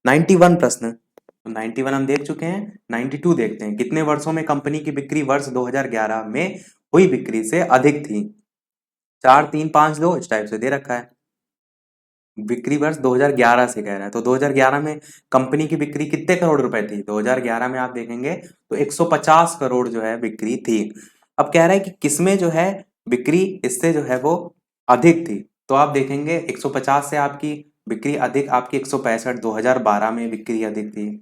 91 प्रश्न। तो 91 हम देख चुके हैं, 92 देखते हैं। कितने वर्षों में कंपनी की बिक्री वर्ष 2011 में हुई बिक्री से अधिक थी? 4 3 5 2 इस टाइप से दे रखा है। बिक्री वर्ष 2011 से कह रहा है, तो 2011 में कंपनी की बिक्री कितने करोड़ रुपए थी? 2011 में आप देखेंगे तो 150 करोड़ जो है बिक्री थी। अब कह रहा है कि किसमें जो है बिक्री इससे जो है वो अधिक थी, तो आप देखेंगे 150 से आपकी बिक्री अधिक, आपकी 165 2012 में बिक्री अधिक थी,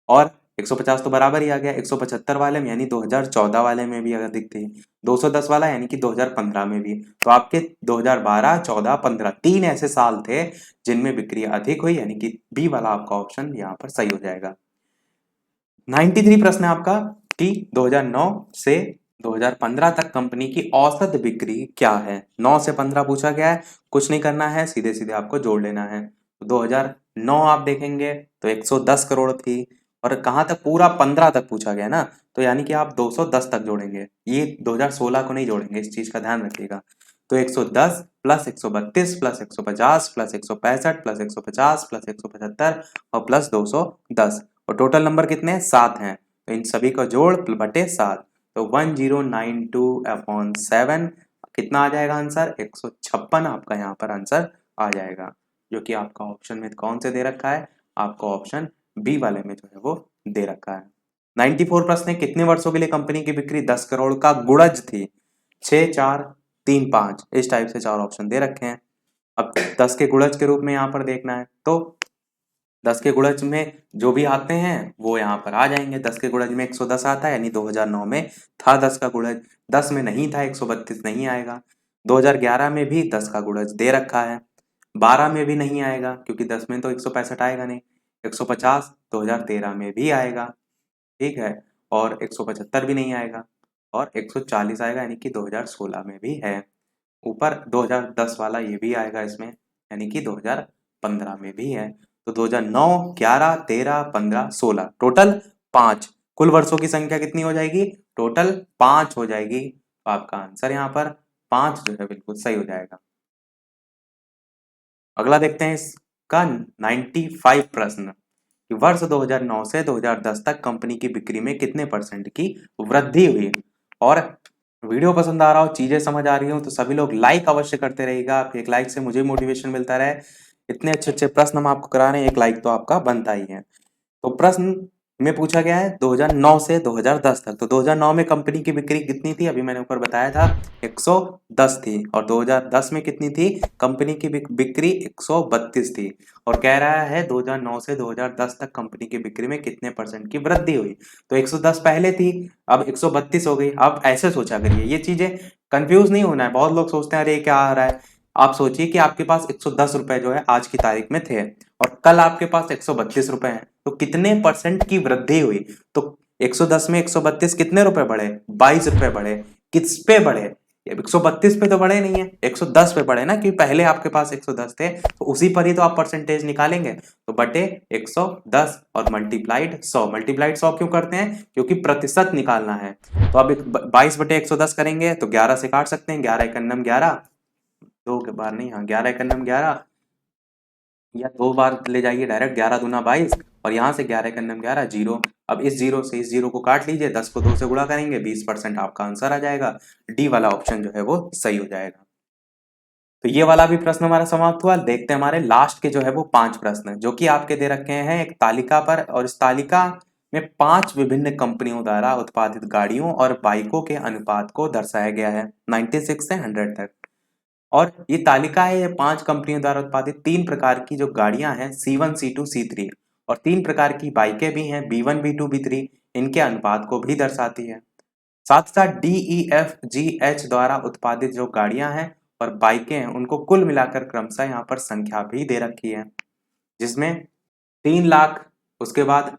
और 150 तो बराबर ही आ गया, 175 वाले में यानी 2014 वाले में भी अधिक थी, 210 वाला यानी कि 2015 में भी। तो आपके 2012, 14, 15 तीन ऐसे साल थे जिनमें बिक्री अधिक हुई, यानी कि बी वाला आपका ऑप्शन यहाँ पर सही हो जाएगा। 93 प्रश्न है आपका कि 2009 से 2015 तक कंपनी की औसत बिक्री क्या है? 9 से 15 पूछा गया है, कुछ नहीं करना है, सीधे सीधे आपको जोड़ लेना है। तो 2009 आप देखेंगे तो 110 करोड़ थी, और कहाँ तक? पूरा 15 तक पूछा गया ना, तो यानी कि आप 210 तक जोड़ेंगे, ये 2016 को नहीं जोड़ेंगे, इस चीज का ध्यान रखिएगा। तो 110 plus 132 plus 150 plus 165 plus 150 plus 175 और प्लस 210, और टोटल नंबर कितने हैं? 7 हैं, तो इन सभी का जोड़ बटे 7, तो 1092/7 कितना आ जाएगा आंसर? 156 आपका यहाँ पर आंसर आ जाएगा, जो कि आपका ऑप्शन में कौन से दे रखा है? आपको ऑप्शन बी वाले में जो है वो दे रखा है। 94 प्रश्न है, कितने वर्षों के लिए कंपनी की बिक्री 10 करोड़ का गुणज थी? 6 4 3 5 इस टाइप से चार ऑप्शन दे रखे हैं। अब 10 के गुणज के रूप में यहाँ पर देखना है, तो 10 के गुणज में जो भी आते हैं वो यहाँ पर आ जाएंगे। 10 के गुणज में 110 आता है, यानी 2009 में था 10 का गुणज, 10 में नहीं था 132 नहीं आएगा। 2011 में भी 10 का गुणज दे रखा है, 12 में भी नहीं आएगा क्योंकि 10 में तो 165 आएगा नहीं, 150 2013 में भी आएगा, ठीक है, और 175 भी नहीं आएगा, और 140 आएगा यानी कि 2016 में भी है। ऊपर 2010 वाला ये भी आएगा इसमें, यानी कि 2015 में भी है। तो 2009, 11, 13, 15, 16 टोटल 5, कुल वर्षों की संख्या कितनी हो जाएगी? टोटल 5 हो जाएगी। तो आपका आंसर यहाँ पर 5 जो है बिल्कुल सही हो जाएगा। अगला देखते हैं इसका 95 प्रश्न कि वर्ष 2009 से 2010 तक कंपनी की बिक्री में कितने परसेंट की वृद्धि हुई? और वीडियो पसंद आ रहा हो, चीजें समझ आ रही हो, तो सभी लोग लाइक अवश्य करते रहिएगा। आपके एक लाइक से मुझे मोटिवेशन मिलता रहे। इतने अच्छे अच्छे प्रश्न हम आपको करा रहे हैं, एक लाइक तो आपका बनता ही है। तो प्रश्न में पूछा गया है 2009 से 2010 तक, तो 2009 में कंपनी की बिक्री कितनी थी? अभी मैंने ऊपर बताया था 110 थी, और 2010 में कितनी थी? कंपनी की बिक्री 132 थी, और कह रहा है 2009 से 2010 तक कंपनी की बिक्री में कितने परसेंट की वृद्धि हुई। तो 110 पहले थी, अब 132 हो गई। अब ऐसे सोचा करिए, ये चीजें कंफ्यूज नहीं होना है। बहुत लोग सोचते हैं अरे क्या आ रहा है। आप सोचिए कि आपके पास 110 रुपए जो है आज की तारीख में थे, और कल आपके पास 132 रुपए हैं, तो कितने परसेंट की वृद्धि हुई? तो 110 में 132 कितने रुपए बढ़े? 22 रुपए बढ़े। किस पे बढ़े? 132 पे तो बढ़े नहीं है, 110 पे बढ़े ना, क्योंकि पहले आपके पास 110 थे, तो उसी पर ही तो आप परसेंटेज निकालेंगे। तो बटे 110 और मल्टीप्लाइड 100। मल्टीप्लाइड 100 क्यों करते हैं? क्योंकि प्रतिशत निकालना है। तो अब 22 बटे 110 करेंगे तो 11 से काट सकते हैं, 11 एकन्नम 11, 2 के बार नहीं, हाँ 11 एकन्नम 11, या 2 बार ले जाइए डायरेक्ट, 11 दूना 22, और यहाँ से 11 एकन्नम 11 जीरो। अब इस जीरो से इस जीरो को काट लीजिए, 10 को 2 से गुणा करेंगे, 20% आपका आंसर आ जाएगा। डी वाला ऑप्शन जो है वो सही हो जाएगा। तो ये वाला भी प्रश्न हमारा समाप्त हुआ। देखते हैं हमारे लास्ट के जो है वो 5 प्रश्न, जो कि आपके दे रखे हैं एक तालिका पर, और इस तालिका में 5 विभिन्न कंपनियों द्वारा उत्पादित गाड़ियों और बाइकों के अनुपात को दर्शाया गया है 96 से 100 तक। और ये तालिका है, ये 5 कंपनियों द्वारा उत्पादित 3 प्रकार की जो गाड़ियां हैं C1, C2, C3, और 3 प्रकार की बाइकें भी हैं B1, B2, B3, इनके अनुपात को भी दर्शाती है। साथ साथ D, E, F, G, H द्वारा उत्पादित जो गाड़ियां हैं और बाइकें हैं, उनको कुल मिलाकर क्रमशः यहाँ पर संख्या भी दे रखी है, जिसमें 3 लाख, उसके बाद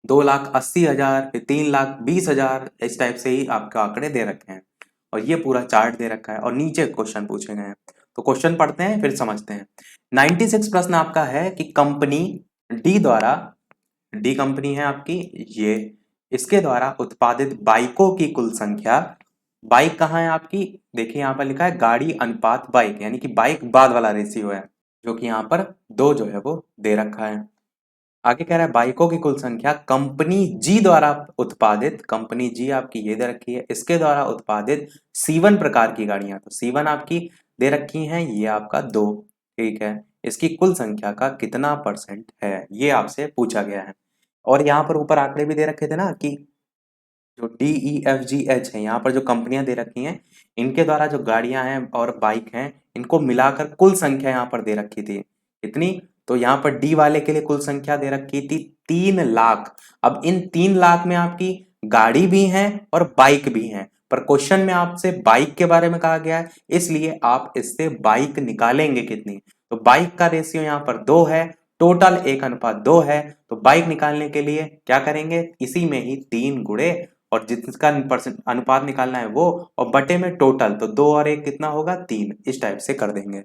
2,80,000, फिर 3,20,000, इस टाइप से ही आपके आंकड़े दे रखे हैं। और ये पूरा चार्ट दे रखा है और नीचे क्वेश्चन पूछे गए हैं। तो क्वेश्चन पढ़ते हैं फिर समझते हैं। 96 प्रश्न आपका है कि कंपनी डी द्वारा, डी कंपनी है आपकी ये, इसके द्वारा उत्पादित बाइकों की कुल संख्या, बाइक कहाँ है आपकी, देखिए यहाँ पर लिखा है गाड़ी अनुपात बाइक, यानी कि बाइक बाद वाला रेशियो है, जो कि यहाँ पर 2 जो है वो दे रखा है। आगे कह रहा है बाइकों की कुल संख्या कंपनी जी द्वारा उत्पादित, कंपनी जी आपकी ये दे रखी है, इसके द्वारा उत्पादित C1 प्रकार की गाड़ियां, तो C1 आपकी दे रखी हैं ये आपका 2, ठीक है, इसकी कुल संख्या का कितना परसेंट है, ये आपसे पूछा गया है। और यहाँ पर ऊपर आंकड़े भी दे रखे थे ना कि जो DEFGH है, यहाँ पर जो कंपनियां दे रखी हैं, इनके द्वारा जो गाड़ियां हैं और बाइक हैं, इनको मिलाकर कुल संख्या यहाँ पर दे रखी थी इतनी। तो यहाँ पर डी वाले के लिए कुल संख्या दे रखी थी 3 लाख। अब इन 3 लाख में आपकी गाड़ी भी है और बाइक भी है, पर क्वेश्चन में आपसे बाइक के बारे में कहा गया है, इसलिए आप इससे बाइक निकालेंगे कितनी। तो बाइक का रेशियो यहाँ पर 2 है, टोटल 1:2 है। तो बाइक निकालने के लिए क्या करेंगे, इसी में ही 3 गुणे, और जिसका परसेंट अनुपात निकालना है वो, और बटे में टोटल, तो 2 और 1 कितना होगा 3, इस टाइप से कर देंगे।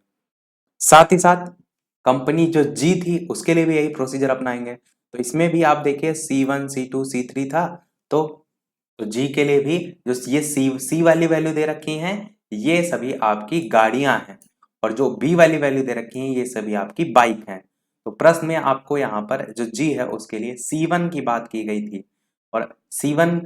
साथ ही साथ कंपनी जो जी थी उसके लिए भी यही प्रोसीजर अपनाएंगे। तो इसमें भी आप देखिए C1, C2, C3 था, तो जी के लिए भी जो ये सी वाली वैल्यू दे रखी हैं, ये सभी आपकी गाड़ियां हैं, और जो बी वाली वैल्यू दे रखी हैं ये सभी आपकी बाइक हैं। तो प्रश्न में आपको यहाँ पर जो जी है उसके लिए C1 की बात की गई थी, और C1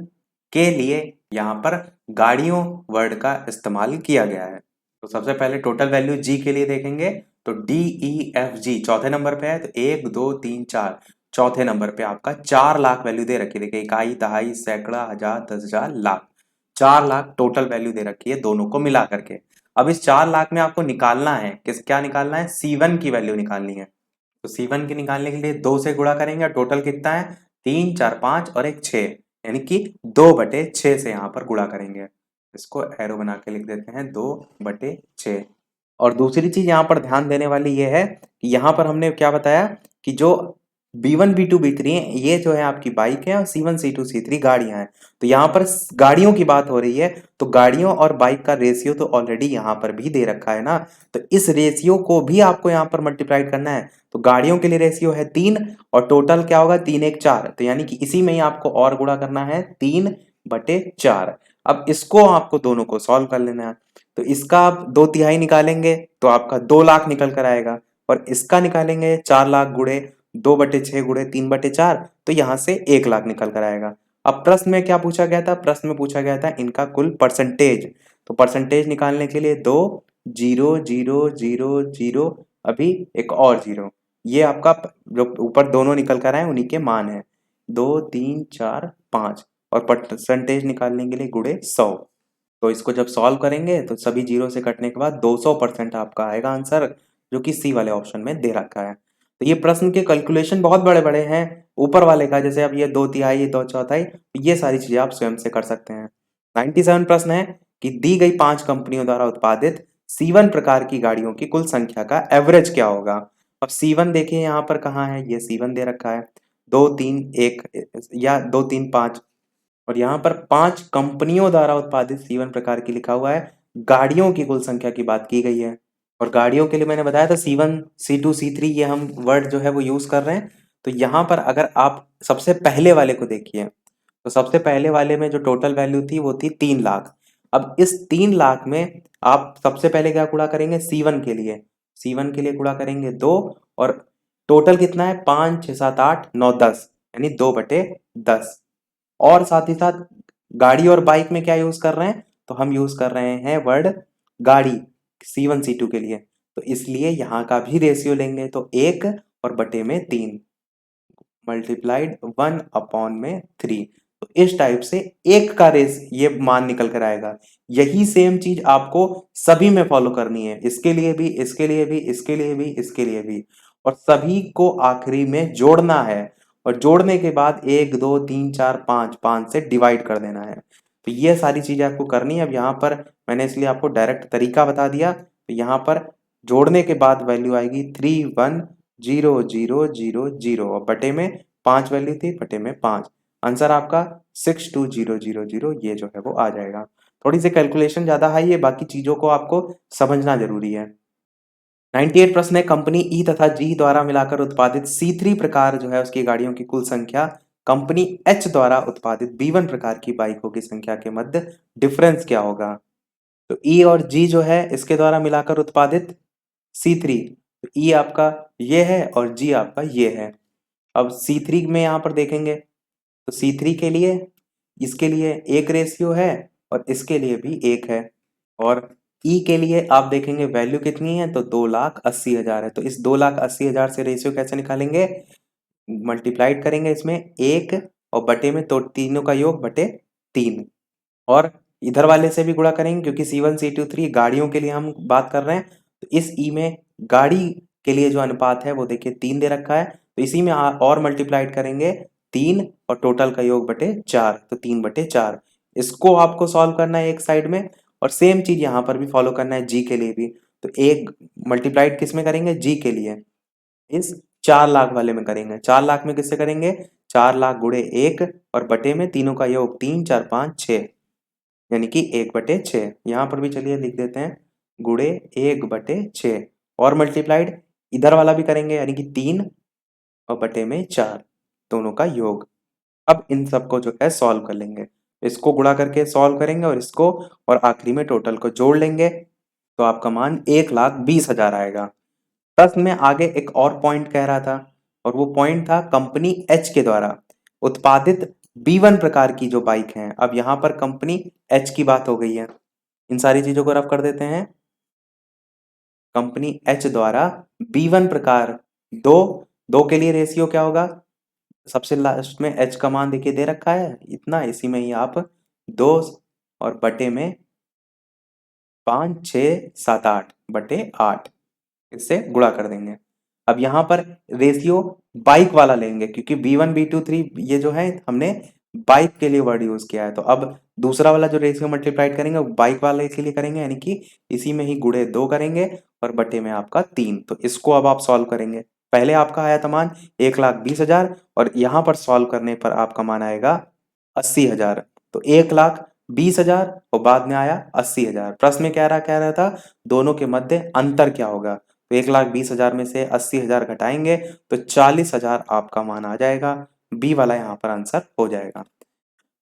के लिए यहाँ पर गाड़ियों वर्ड का इस्तेमाल किया गया है। तो सबसे पहले टोटल वैल्यू जी के लिए देखेंगे, तो DEFG चौथे नंबर पे है, तो 1, 2, 3, 4, चौथे नंबर पे आपका 4 लाख वैल्यू दे रखी है। देखिए इकाई, दहाई, सैकड़ा, हजार, 10,000, लाख, 4 लाख टोटल वैल्यू दे रखी है दोनों को मिला करके। अब इस 4 लाख में आपको निकालना है क्या निकालना है, C1 की वैल्यू निकालनी है। तो C1 की निकालने के लिए 2 से गुणा करेंगे, टोटल कितना है 3, 4, 5 और एक 6, यानी कि 2/6 से यहाँ पर गुणा करेंगे। इसको एरो बना के लिख देते हैं 2/6। और दूसरी चीज यहाँ पर ध्यान देने वाली ये है कि यहाँ पर हमने क्या बताया कि जो B1, B2, B3 है, ये जो है आपकी बाइक है, और C1, C2, C3 गाड़ियां हैं। तो यहाँ पर गाड़ियों की बात हो रही है, तो गाड़ियों और बाइक का रेशियो तो ऑलरेडी यहाँ पर भी दे रखा है ना, तो इस रेशियो को भी आपको यहाँ पर मल्टीप्लाइड करना है। तो गाड़ियों के लिए रेशियो है 3, और टोटल क्या होगा 3, 1, 4, तो यानी कि इसी में ही आपको और गुणा करना है 3/4। अब इसको आपको दोनों को सॉल्व कर लेना है। तो इसका आप 2/3 निकालेंगे तो आपका 2 लाख निकल कर आएगा, और इसका निकालेंगे 4 लाख गुणे 2/6 गुणे 3/4, तो यहाँ से 1 लाख निकल कर आएगा। अब प्रश्न में क्या पूछा गया था, प्रश्न में पूछा गया था इनका कुल परसेंटेज। तो परसेंटेज निकालने के लिए 2, 0, 0, 0, 0, अभी एक और 0, ये आपका जो ऊपर दोनों निकल कर आए उन्हीं के मान है, 2, 3, 4, 5, और परसेंटेज निकालने के लिए गुणे 100। तो इसको जब सॉल्व करेंगे तो सभी जीरो से कटने के बाद 200% आपका आएगा आंसर, जो कि सी वाले ऑप्शन में दे रखा है। तो ये प्रश्न के कैलकुलेशन बहुत बड़े बड़े हैं, ऊपर वाले का जैसे अब ये 2/3, 2/4, ये सारी चीजें आप स्वयं से कर सकते हैं। 97 प्रश्न है कि दी गई 5 कंपनियों द्वारा उत्पादित C1 प्रकार की गाड़ियों की कुल संख्या का एवरेज क्या होगा। अब C1 देखिए यहाँ पर कहाँ है, ये C1 दे रखा है 2, 3, 1 या 2, 3, 5, और यहाँ पर 5 कंपनियों द्वारा उत्पादित C1 प्रकार की लिखा हुआ है। गाड़ियों की कुल संख्या की बात की गई है और गाड़ियों के लिए मैंने बताया था C1, C2, C3 ये हम वर्ड जो है वो यूज कर रहे हैं। तो यहाँ पर अगर आप सबसे पहले वाले को देखिए तो सबसे पहले वाले में जो टोटल वैल्यू थी वो थी 3 लाख। अब इस 3 लाख में आप सबसे पहले क्या गुणा करेंगे C1 के लिए, C1 के लिए गुणा करेंगे 2 और टोटल कितना है 5, 6, 7, 8, 9, 10 यानी 2/10 और साथ ही साथ गाड़ी और बाइक में क्या यूज कर रहे हैं तो हम यूज कर रहे हैं वर्ड गाड़ी C1, C2 के लिए। तो इसलिए यहाँ का भी रेशियो लेंगे तो 1 और बटे में 3 मल्टीप्लाइड 1/3। तो इस टाइप से एक का रेस ये मान निकल कर आएगा। यही सेम चीज आपको सभी में फॉलो करनी है, इसके लिए भी, इसके लिए भी, इसके लिए भी, इसके लिए भी, और सभी को आखिरी में जोड़ना है और जोड़ने के बाद 1, 2, 3, 4, 5 से डिवाइड कर देना है। तो ये सारी चीजें आपको करनी है। अब यहाँ पर मैंने इसलिए आपको डायरेक्ट तरीका बता दिया। तो यहाँ पर जोड़ने के बाद वैल्यू आएगी 31000 और बटे में 5 वैल्यू थी, बटे में 5। आंसर आपका 62000 ये जो है वो आ जाएगा। थोड़ी सी कैलकुलेशन ज्यादा हाई है, बाकी चीजों को आपको समझना जरूरी है। 98 प्रश्न है, कंपनी ई तथा जी द्वारा मिलाकर उत्पादित C3 प्रकार जो है उसकी गाड़ियों की कुल संख्या कंपनी एच द्वारा उत्पादित B1 प्रकार की बाइकों की संख्या के मध्य डिफरेंस क्या होगा। तो ई और जी जो है इसके द्वारा मिलाकर उत्पादित C3, तो ई आपका ये है और जी आपका ये है। अब C3 में यहाँ पर देखेंगे तो C3 के लिए इसके लिए 1 रेशियो है और इसके लिए भी 1 है और ई के लिए आप देखेंगे वैल्यू कितनी है तो 2,80,000 है। तो इस 2,80,000 से रेशियो कैसे निकालेंगे, मल्टीप्लाइड करेंगे इसमें 1 और बटे में तो तीनों का योग बटे 3 और इधर वाले से भी गुणा करेंगे क्योंकि C1, C2, 3 गाड़ियों के लिए हम बात कर रहे हैं। तो इस ई में गाड़ी के लिए जो अनुपात है वो देखिए 3 दे रखा है, तो इसी में और मल्टीप्लाइड करेंगे 3 और टोटल का योग बटे 4, तो 3/4। इसको आपको सॉल्व करना है एक साइड में और सेम चीज यहाँ पर भी फॉलो करना है जी के लिए भी। तो एक मल्टीप्लाइड किस में करेंगे, जी के लिए इस 4 लाख वाले में करेंगे। 4 लाख में किससे करेंगे, 4 लाख गुणे 1 और बटे में तीनों का योग 3, 4, 5, 6 यानी कि 1/6। यहाँ पर भी चलिए लिख देते हैं गुणे 1/6 और मल्टीप्लाइड इधर वाला भी करेंगे यानी कि 3 और बटे में 4 दोनों का योग। अब इन सबको जो है सॉल्व कर लेंगे, इसको गुणा करके सॉल्व करेंगे और इसको और आखिरी में टोटल को जोड़ लेंगे तो आपका मान 1,20,000 आएगा। प्रश्न में आगे एक और पॉइंट कह रहा था और वो पॉइंट था कंपनी एच के द्वारा उत्पादित B1 प्रकार की जो बाइक हैं। अब यहाँ पर कंपनी एच की बात हो गई है, इन सारी चीजों को रफ कर देते हैं। कंपनी एच द्वारा B1 प्रकार दो के लिए रेशियो क्या होगा, सबसे लास्ट में एच का मान देखिए दे रखा है इतना, इसी में ही आप 2 और बटे में 5, 6, 7, 8/8 इससे गुणा कर देंगे। अब यहाँ पर रेशियो बाइक वाला लेंगे क्योंकि B1, B2, 3 ये जो है हमने बाइक के लिए वर्ड यूज किया है। तो अब दूसरा वाला जो रेशियो मल्टीप्लाइड करेंगे वो बाइक वाले के लिए करेंगे यानी कि इसी में ही गुणे 2 करेंगे और बटे में आपका 3। तो इसको अब आप सॉल्व करेंगे। पहले आपका आया था मान 1,20,000 और यहाँ पर सॉल्व करने पर आपका मान आएगा 80,000। तो 1,20,000 और बाद में आया 80,000। प्रश्न में क्या कह रहा था दोनों के मध्य अंतर क्या होगा। तो 1,20,000 में से 80,000 घटाएंगे तो 40,000 आपका मान आ जाएगा। बी वाला यहाँ पर आंसर हो जाएगा।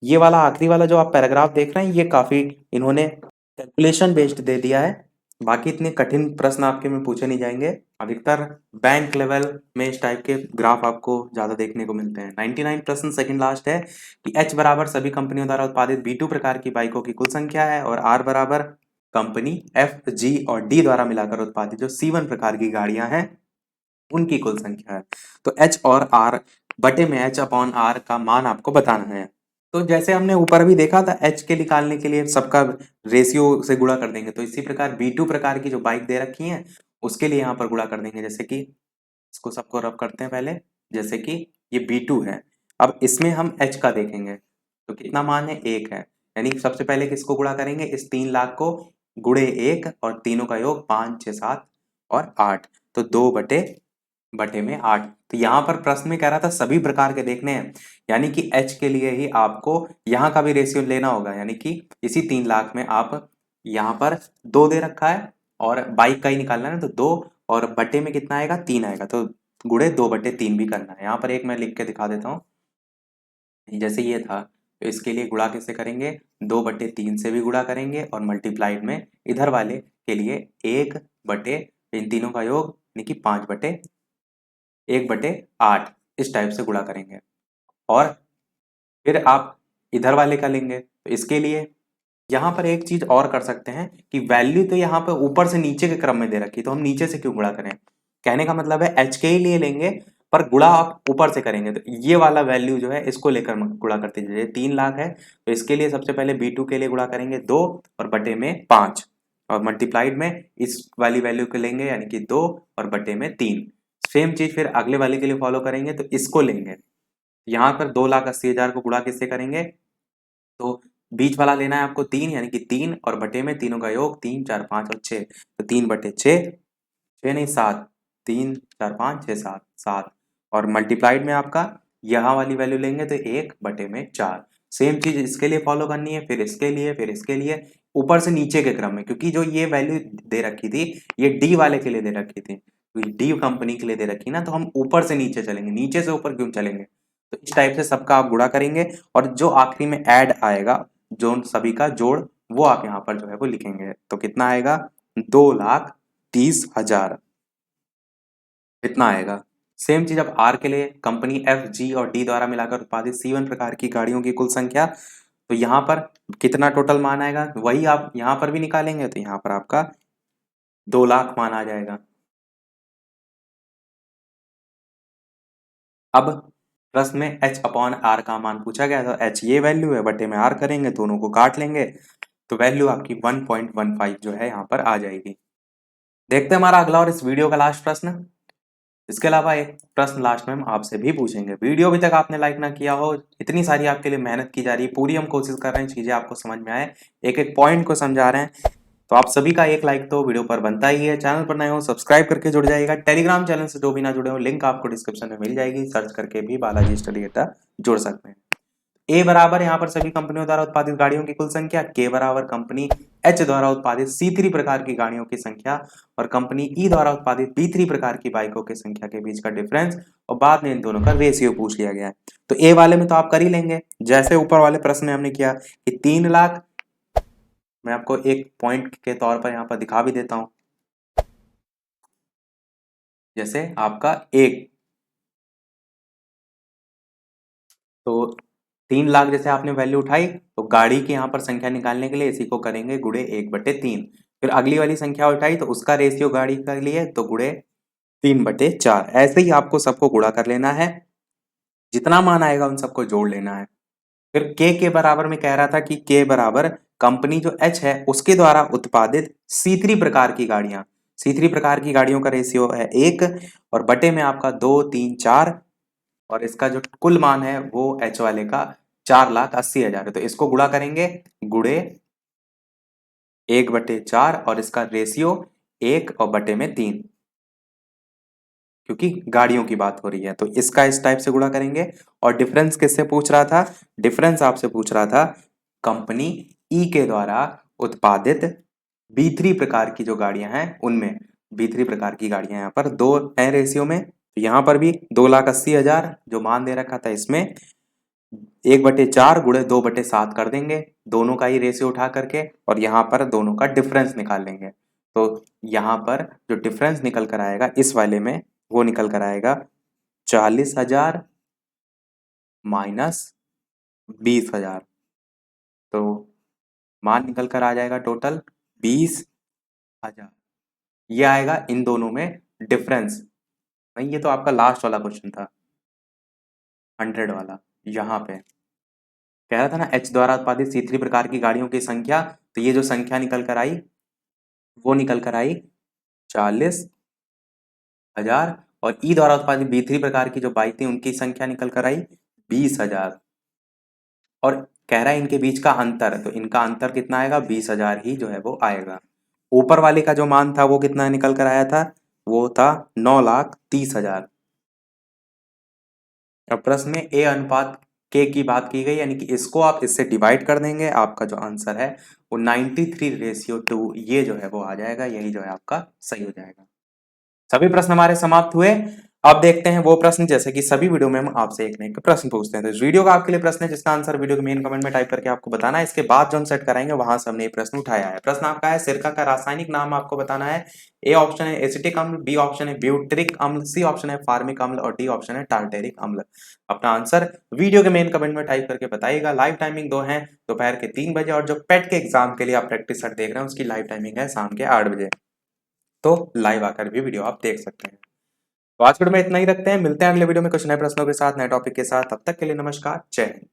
ये वाला आखिरी वाला जो आप पैराग्राफ देख रहे हैं ये काफी इन्होंने कैलकुलेशन बेस्ड दे दिया है, बाकी इतने कठिन प्रश्न आपके में पूछे नहीं जाएंगे। अधिकतर बैंक लेवल में इस टाइप के ग्राफ आपको ज्यादा देखने को मिलते हैं। 99 प्रश्न सेकंड लास्ट है कि एच बराबर सभी कंपनियों द्वारा उत्पादित B2 प्रकार की बाइकों की कुल संख्या है और आर बराबर कंपनी एफ, जी और डी द्वारा मिलाकर उत्पादित जो C1 प्रकार की गाड़ियां हैं उनकी कुल संख्या है। तो एच और आर बटे में H/R का मान आपको बताना है। तो जैसे हमने ऊपर भी देखा था एच के निकालने के लिए सबका रेशियो से गुणा कर देंगे, तो इसी प्रकार B2 प्रकार की जो बाइक दे रखी है उसके लिए यहाँ पर गुणा कर देंगे। जैसे कि इसको सबको रफ करते हैं पहले, जैसे कि ये B2 है, अब इसमें हम एच का देखेंगे तो कितना मान है 1 है, यानी सबसे पहले किसको गुणा करेंगे इस 3 लाख को गुणे 1 और तीनों का योग 5, 6, 7 और 8, तो 2/3 बटे में 8। तो यहाँ पर प्रश्न में कह रहा था सभी प्रकार के देखने हैं, यानी कि H के लिए ही आपको यहाँ का भी रेशियो लेना होगा, यानी कि इसी 3 लाख में आप यहाँ पर 2 दे रखा है और बाइक का ही निकालना है, तो 2 और बटे में कितना आएगा, 3 आएगा, तो गुणे 2/3 भी करना है। यहाँ पर एक मैं लिख के दिखा देता हूँ, जैसे ये था, तो इसके लिए गुणा कैसे करेंगे, 2/3 से भी गुणा करेंगे और मल्टीप्लाइड में इधर वाले के लिए 1 बटे इन तीनों का योग यानी कि 1/8 इस टाइप से गुणा करेंगे। और फिर आप इधर वाले का लेंगे, तो इसके लिए यहाँ पर एक चीज और कर सकते हैं कि वैल्यू तो यहाँ पर ऊपर से नीचे के क्रम में दे रखी है, तो हम नीचे से क्यों गुणा करें। कहने का मतलब है एच के ही लिए लेंगे, पर गुणा आप ऊपर से करेंगे, तो ये वाला वैल्यू जो है इसको लेकर गुणा करते जाइए। 3 लाख है, तो इसके लिए सबसे पहले B2 के लिए गुणा करेंगे 2 और बटे में 5, और मल्टीप्लाइड में इस वाली वैल्यू को लेंगे यानी कि 2 और बटे में 3। सेम चीज फिर अगले वाले के लिए फॉलो करेंगे, तो इसको लेंगे, यहाँ पर 2,80,000 को गुणा किससे करेंगे, तो बीच वाला लेना है आपको 3 यानी कि 3 और बटे में तीनों का योग 3 4 5 और 6, तो 3/6, 6 नहीं 7, 3 4 5 6 7 7, और मल्टीप्लाइड में आपका यहाँ वाली वैल्यू लेंगे तो 1/4। सेम चीज इसके लिए फॉलो करनी है, फिर इसके लिए, फिर इसके लिए, ऊपर से नीचे के क्रम में, क्योंकि जो ये वैल्यू दे रखी थी ये डी वाले के लिए दे रखी थी, तो डी कंपनी के लिए दे रखी ना, तो हम ऊपर से नीचे चलेंगे, नीचे से ऊपर क्यों चलेंगे। तो इस टाइप से सबका आप गुणा करेंगे और जो आखिरी में ऐड आएगा, जो सभी का जोड़, वो आप यहाँ पर जो है वो लिखेंगे, तो कितना आएगा, 2,30,000 इतना आएगा। सेम चीज अब आर के लिए, कंपनी एफ जी और डी द्वारा मिलाकर उत्पादित C1 प्रकार की गाड़ियों की कुल संख्या, तो यहाँ पर कितना टोटल मान आएगा, वही आप यहाँ पर भी निकालेंगे, तो यहाँ पर आपका 2 लाख मान आ जाएगा। अब प्रश्न में H/R का मान पूछा गया, तो H ये वैल्यू है, बटे में R करेंगे, दोनों को काट लेंगे, तो वैल्यू आपकी 1.15 जो है यहाँ पर आ जाएगी। देखते हैं हमारा अगला और इस वीडियो का लास्ट प्रश्न। इसके अलावा एक प्रश्न लास्ट में हम आपसे भी पूछेंगे। वीडियो अभी तक आपने लाइक ना किया हो, इतनी सारी आपके लिए मेहनत की जा रही है, पूरी हम कोशिश कर रहे हैं चीजें आपको समझ में आए, एक एक पॉइंट को समझा रहे हैं, तो आप सभी का एक लाइक तो वीडियो पर बनता ही है। चैनल पर नए हो सब्सक्राइब करके जुड़ जाइएगा। टेलीग्राम चैनल से जो भी ना जुड़े हो, लिंक आपको डिस्क्रिप्शन में मिल जाएगी, सर्च करके भी बालाजी स्टडी अड्डा जुड़ सकते हैं। ए बराबर यहाँ पर सभी कंपनियों द्वारा उत्पादित गाड़ियों की कुल संख्या, के बराबर कंपनी एच द्वारा उत्पादित C3 प्रकार की गाड़ियों की संख्या और कंपनी ई द्वारा उत्पादित B3 प्रकार की बाइकों की संख्या के बीच का डिफरेंस, और बाद में इन दोनों का रेशियो पूछ लिया गया है। तो ए वाले में तो आप कर ही लेंगे, जैसे ऊपर वाले प्रश्न में हमने किया कि 3 लाख, मैं आपको एक पॉइंट के तौर पर यहाँ पर दिखा भी देता हूं, जैसे आपका एक, तो 3 लाख जैसे आपने वैल्यू उठाई, तो गाड़ी की यहाँ पर संख्या निकालने के लिए इसी को करेंगे गुणे 1/3। फिर अगली वाली संख्या उठाई तो उसका रेशियो गाड़ी के लिए, तो गुणे 3/4। ऐसे ही आपको सबको गुणा कर लेना है, जितना मान आएगा उन सबको जोड़ लेना है। फिर के बराबर में कह रहा था कि के बराबर कंपनी जो एच है उसके द्वारा उत्पादित C3 प्रकार की गाड़ियां, C3 प्रकार की गाड़ियों का रेशियो है 1 और बटे में आपका 2 3 4, और इसका जो कुल मान है वो एच वाले का 4,80,000 है, तो इसको गुणा करेंगे, गुणे 1/4 और इसका रेशियो 1 और बटे में 3, क्योंकि गाड़ियों की बात हो रही है, तो इसका इस टाइप से गुणा करेंगे। और डिफरेंस किससे पूछ रहा था, डिफरेंस आपसे पूछ रहा था कंपनी ई के द्वारा उत्पादित B3 प्रकार की जो गाड़ियां हैं उनमें, B3 प्रकार की गाड़ियां यहाँ पर दो है रेशियो में, तो यहाँ पर भी 2,80,000 जो मान दे रखा था इसमें 1/4 गुणे 2/7 कर देंगे, दोनों का ही रेशियो उठा करके, और यहाँ पर दोनों का डिफरेंस निकाल लेंगे, तो यहाँ पर जो डिफरेंस निकल कर आएगा इस वाले में, वो निकल कर आएगा 40,000 माइनस 20,000, तो मान निकल कर आ जाएगा टोटल 20,000। ये आएगा इन दोनों में डिफरेंस। नहीं, ये तो आपका लास्ट वाला क्वेश्चन था, 100 वाला। यहाँ पे कह रहा था ना एच द्वारा उत्पादित C3 प्रकार की गाड़ियों की संख्या, तो ये जो संख्या निकल कर आई वो निकल कर आई 40,000, और ई द्वारा उत्पादित B3 प्रकार की जो बाइक थी उनकी संख्या निकल कर आई 20,000, और कह रहा है इनके बीच का अंतर, तो इनका अंतर कितना आएगा, 20,000 ही जो है वो आएगा। ऊपर वाले का जो मान था वो कितना निकल कर आया था, वो था 9,30,000। अब प्रश्न में ए अनुपात के की बात की गई, यानी कि इसको आप इससे डिवाइड कर देंगे, आपका जो आंसर है वो 93:2 ये जो है वो आ जाएगा, यही जो है आपका सही हो जाएगा। सभी प्रश्न हमारे समाप्त हुए। अब देखते हैं वो प्रश्न, जैसे कि सभी वीडियो में हम आपसे एक न एक प्रश्न पूछते हैं। तो इस वीडियो का आपके लिए प्रश्न है जिसका आंसर वीडियो के मेन कमेंट में टाइप करके आपको बताना है। इसके बाद जो हम सेट कराएंगे वहां से हमने ये प्रश्न उठाया है। प्रश्न आपका है सिरका का रासायनिक नाम आपको बताना है। ए ऑप्शन है एसिटिक अम्ल, बी ऑप्शन है ब्यूटरिक अम्ल, सी ऑप्शन है फार्मिक अम्ल और डी ऑप्शन है टार्टेरिक अम्ल। अपना आंसर वीडियो के मेन कमेंट में टाइप करके बताइएगा। लाइव टाइमिंग दो है, दोपहर के 3 बजे, और जो पेट के एग्जाम के लिए आप प्रैक्टिस सेट देख रहे हैं उसकी लाइव टाइमिंग है शाम के 8 बजे। तो लाइव आकर भी वीडियो आप देख सकते हैं। तो आज के वीडियो में इतना ही रखते हैं, मिलते हैं अगले वीडियो में कुछ नए प्रश्नों के साथ, नए टॉपिक के साथ। तब तक के लिए नमस्कार, जय हिंद।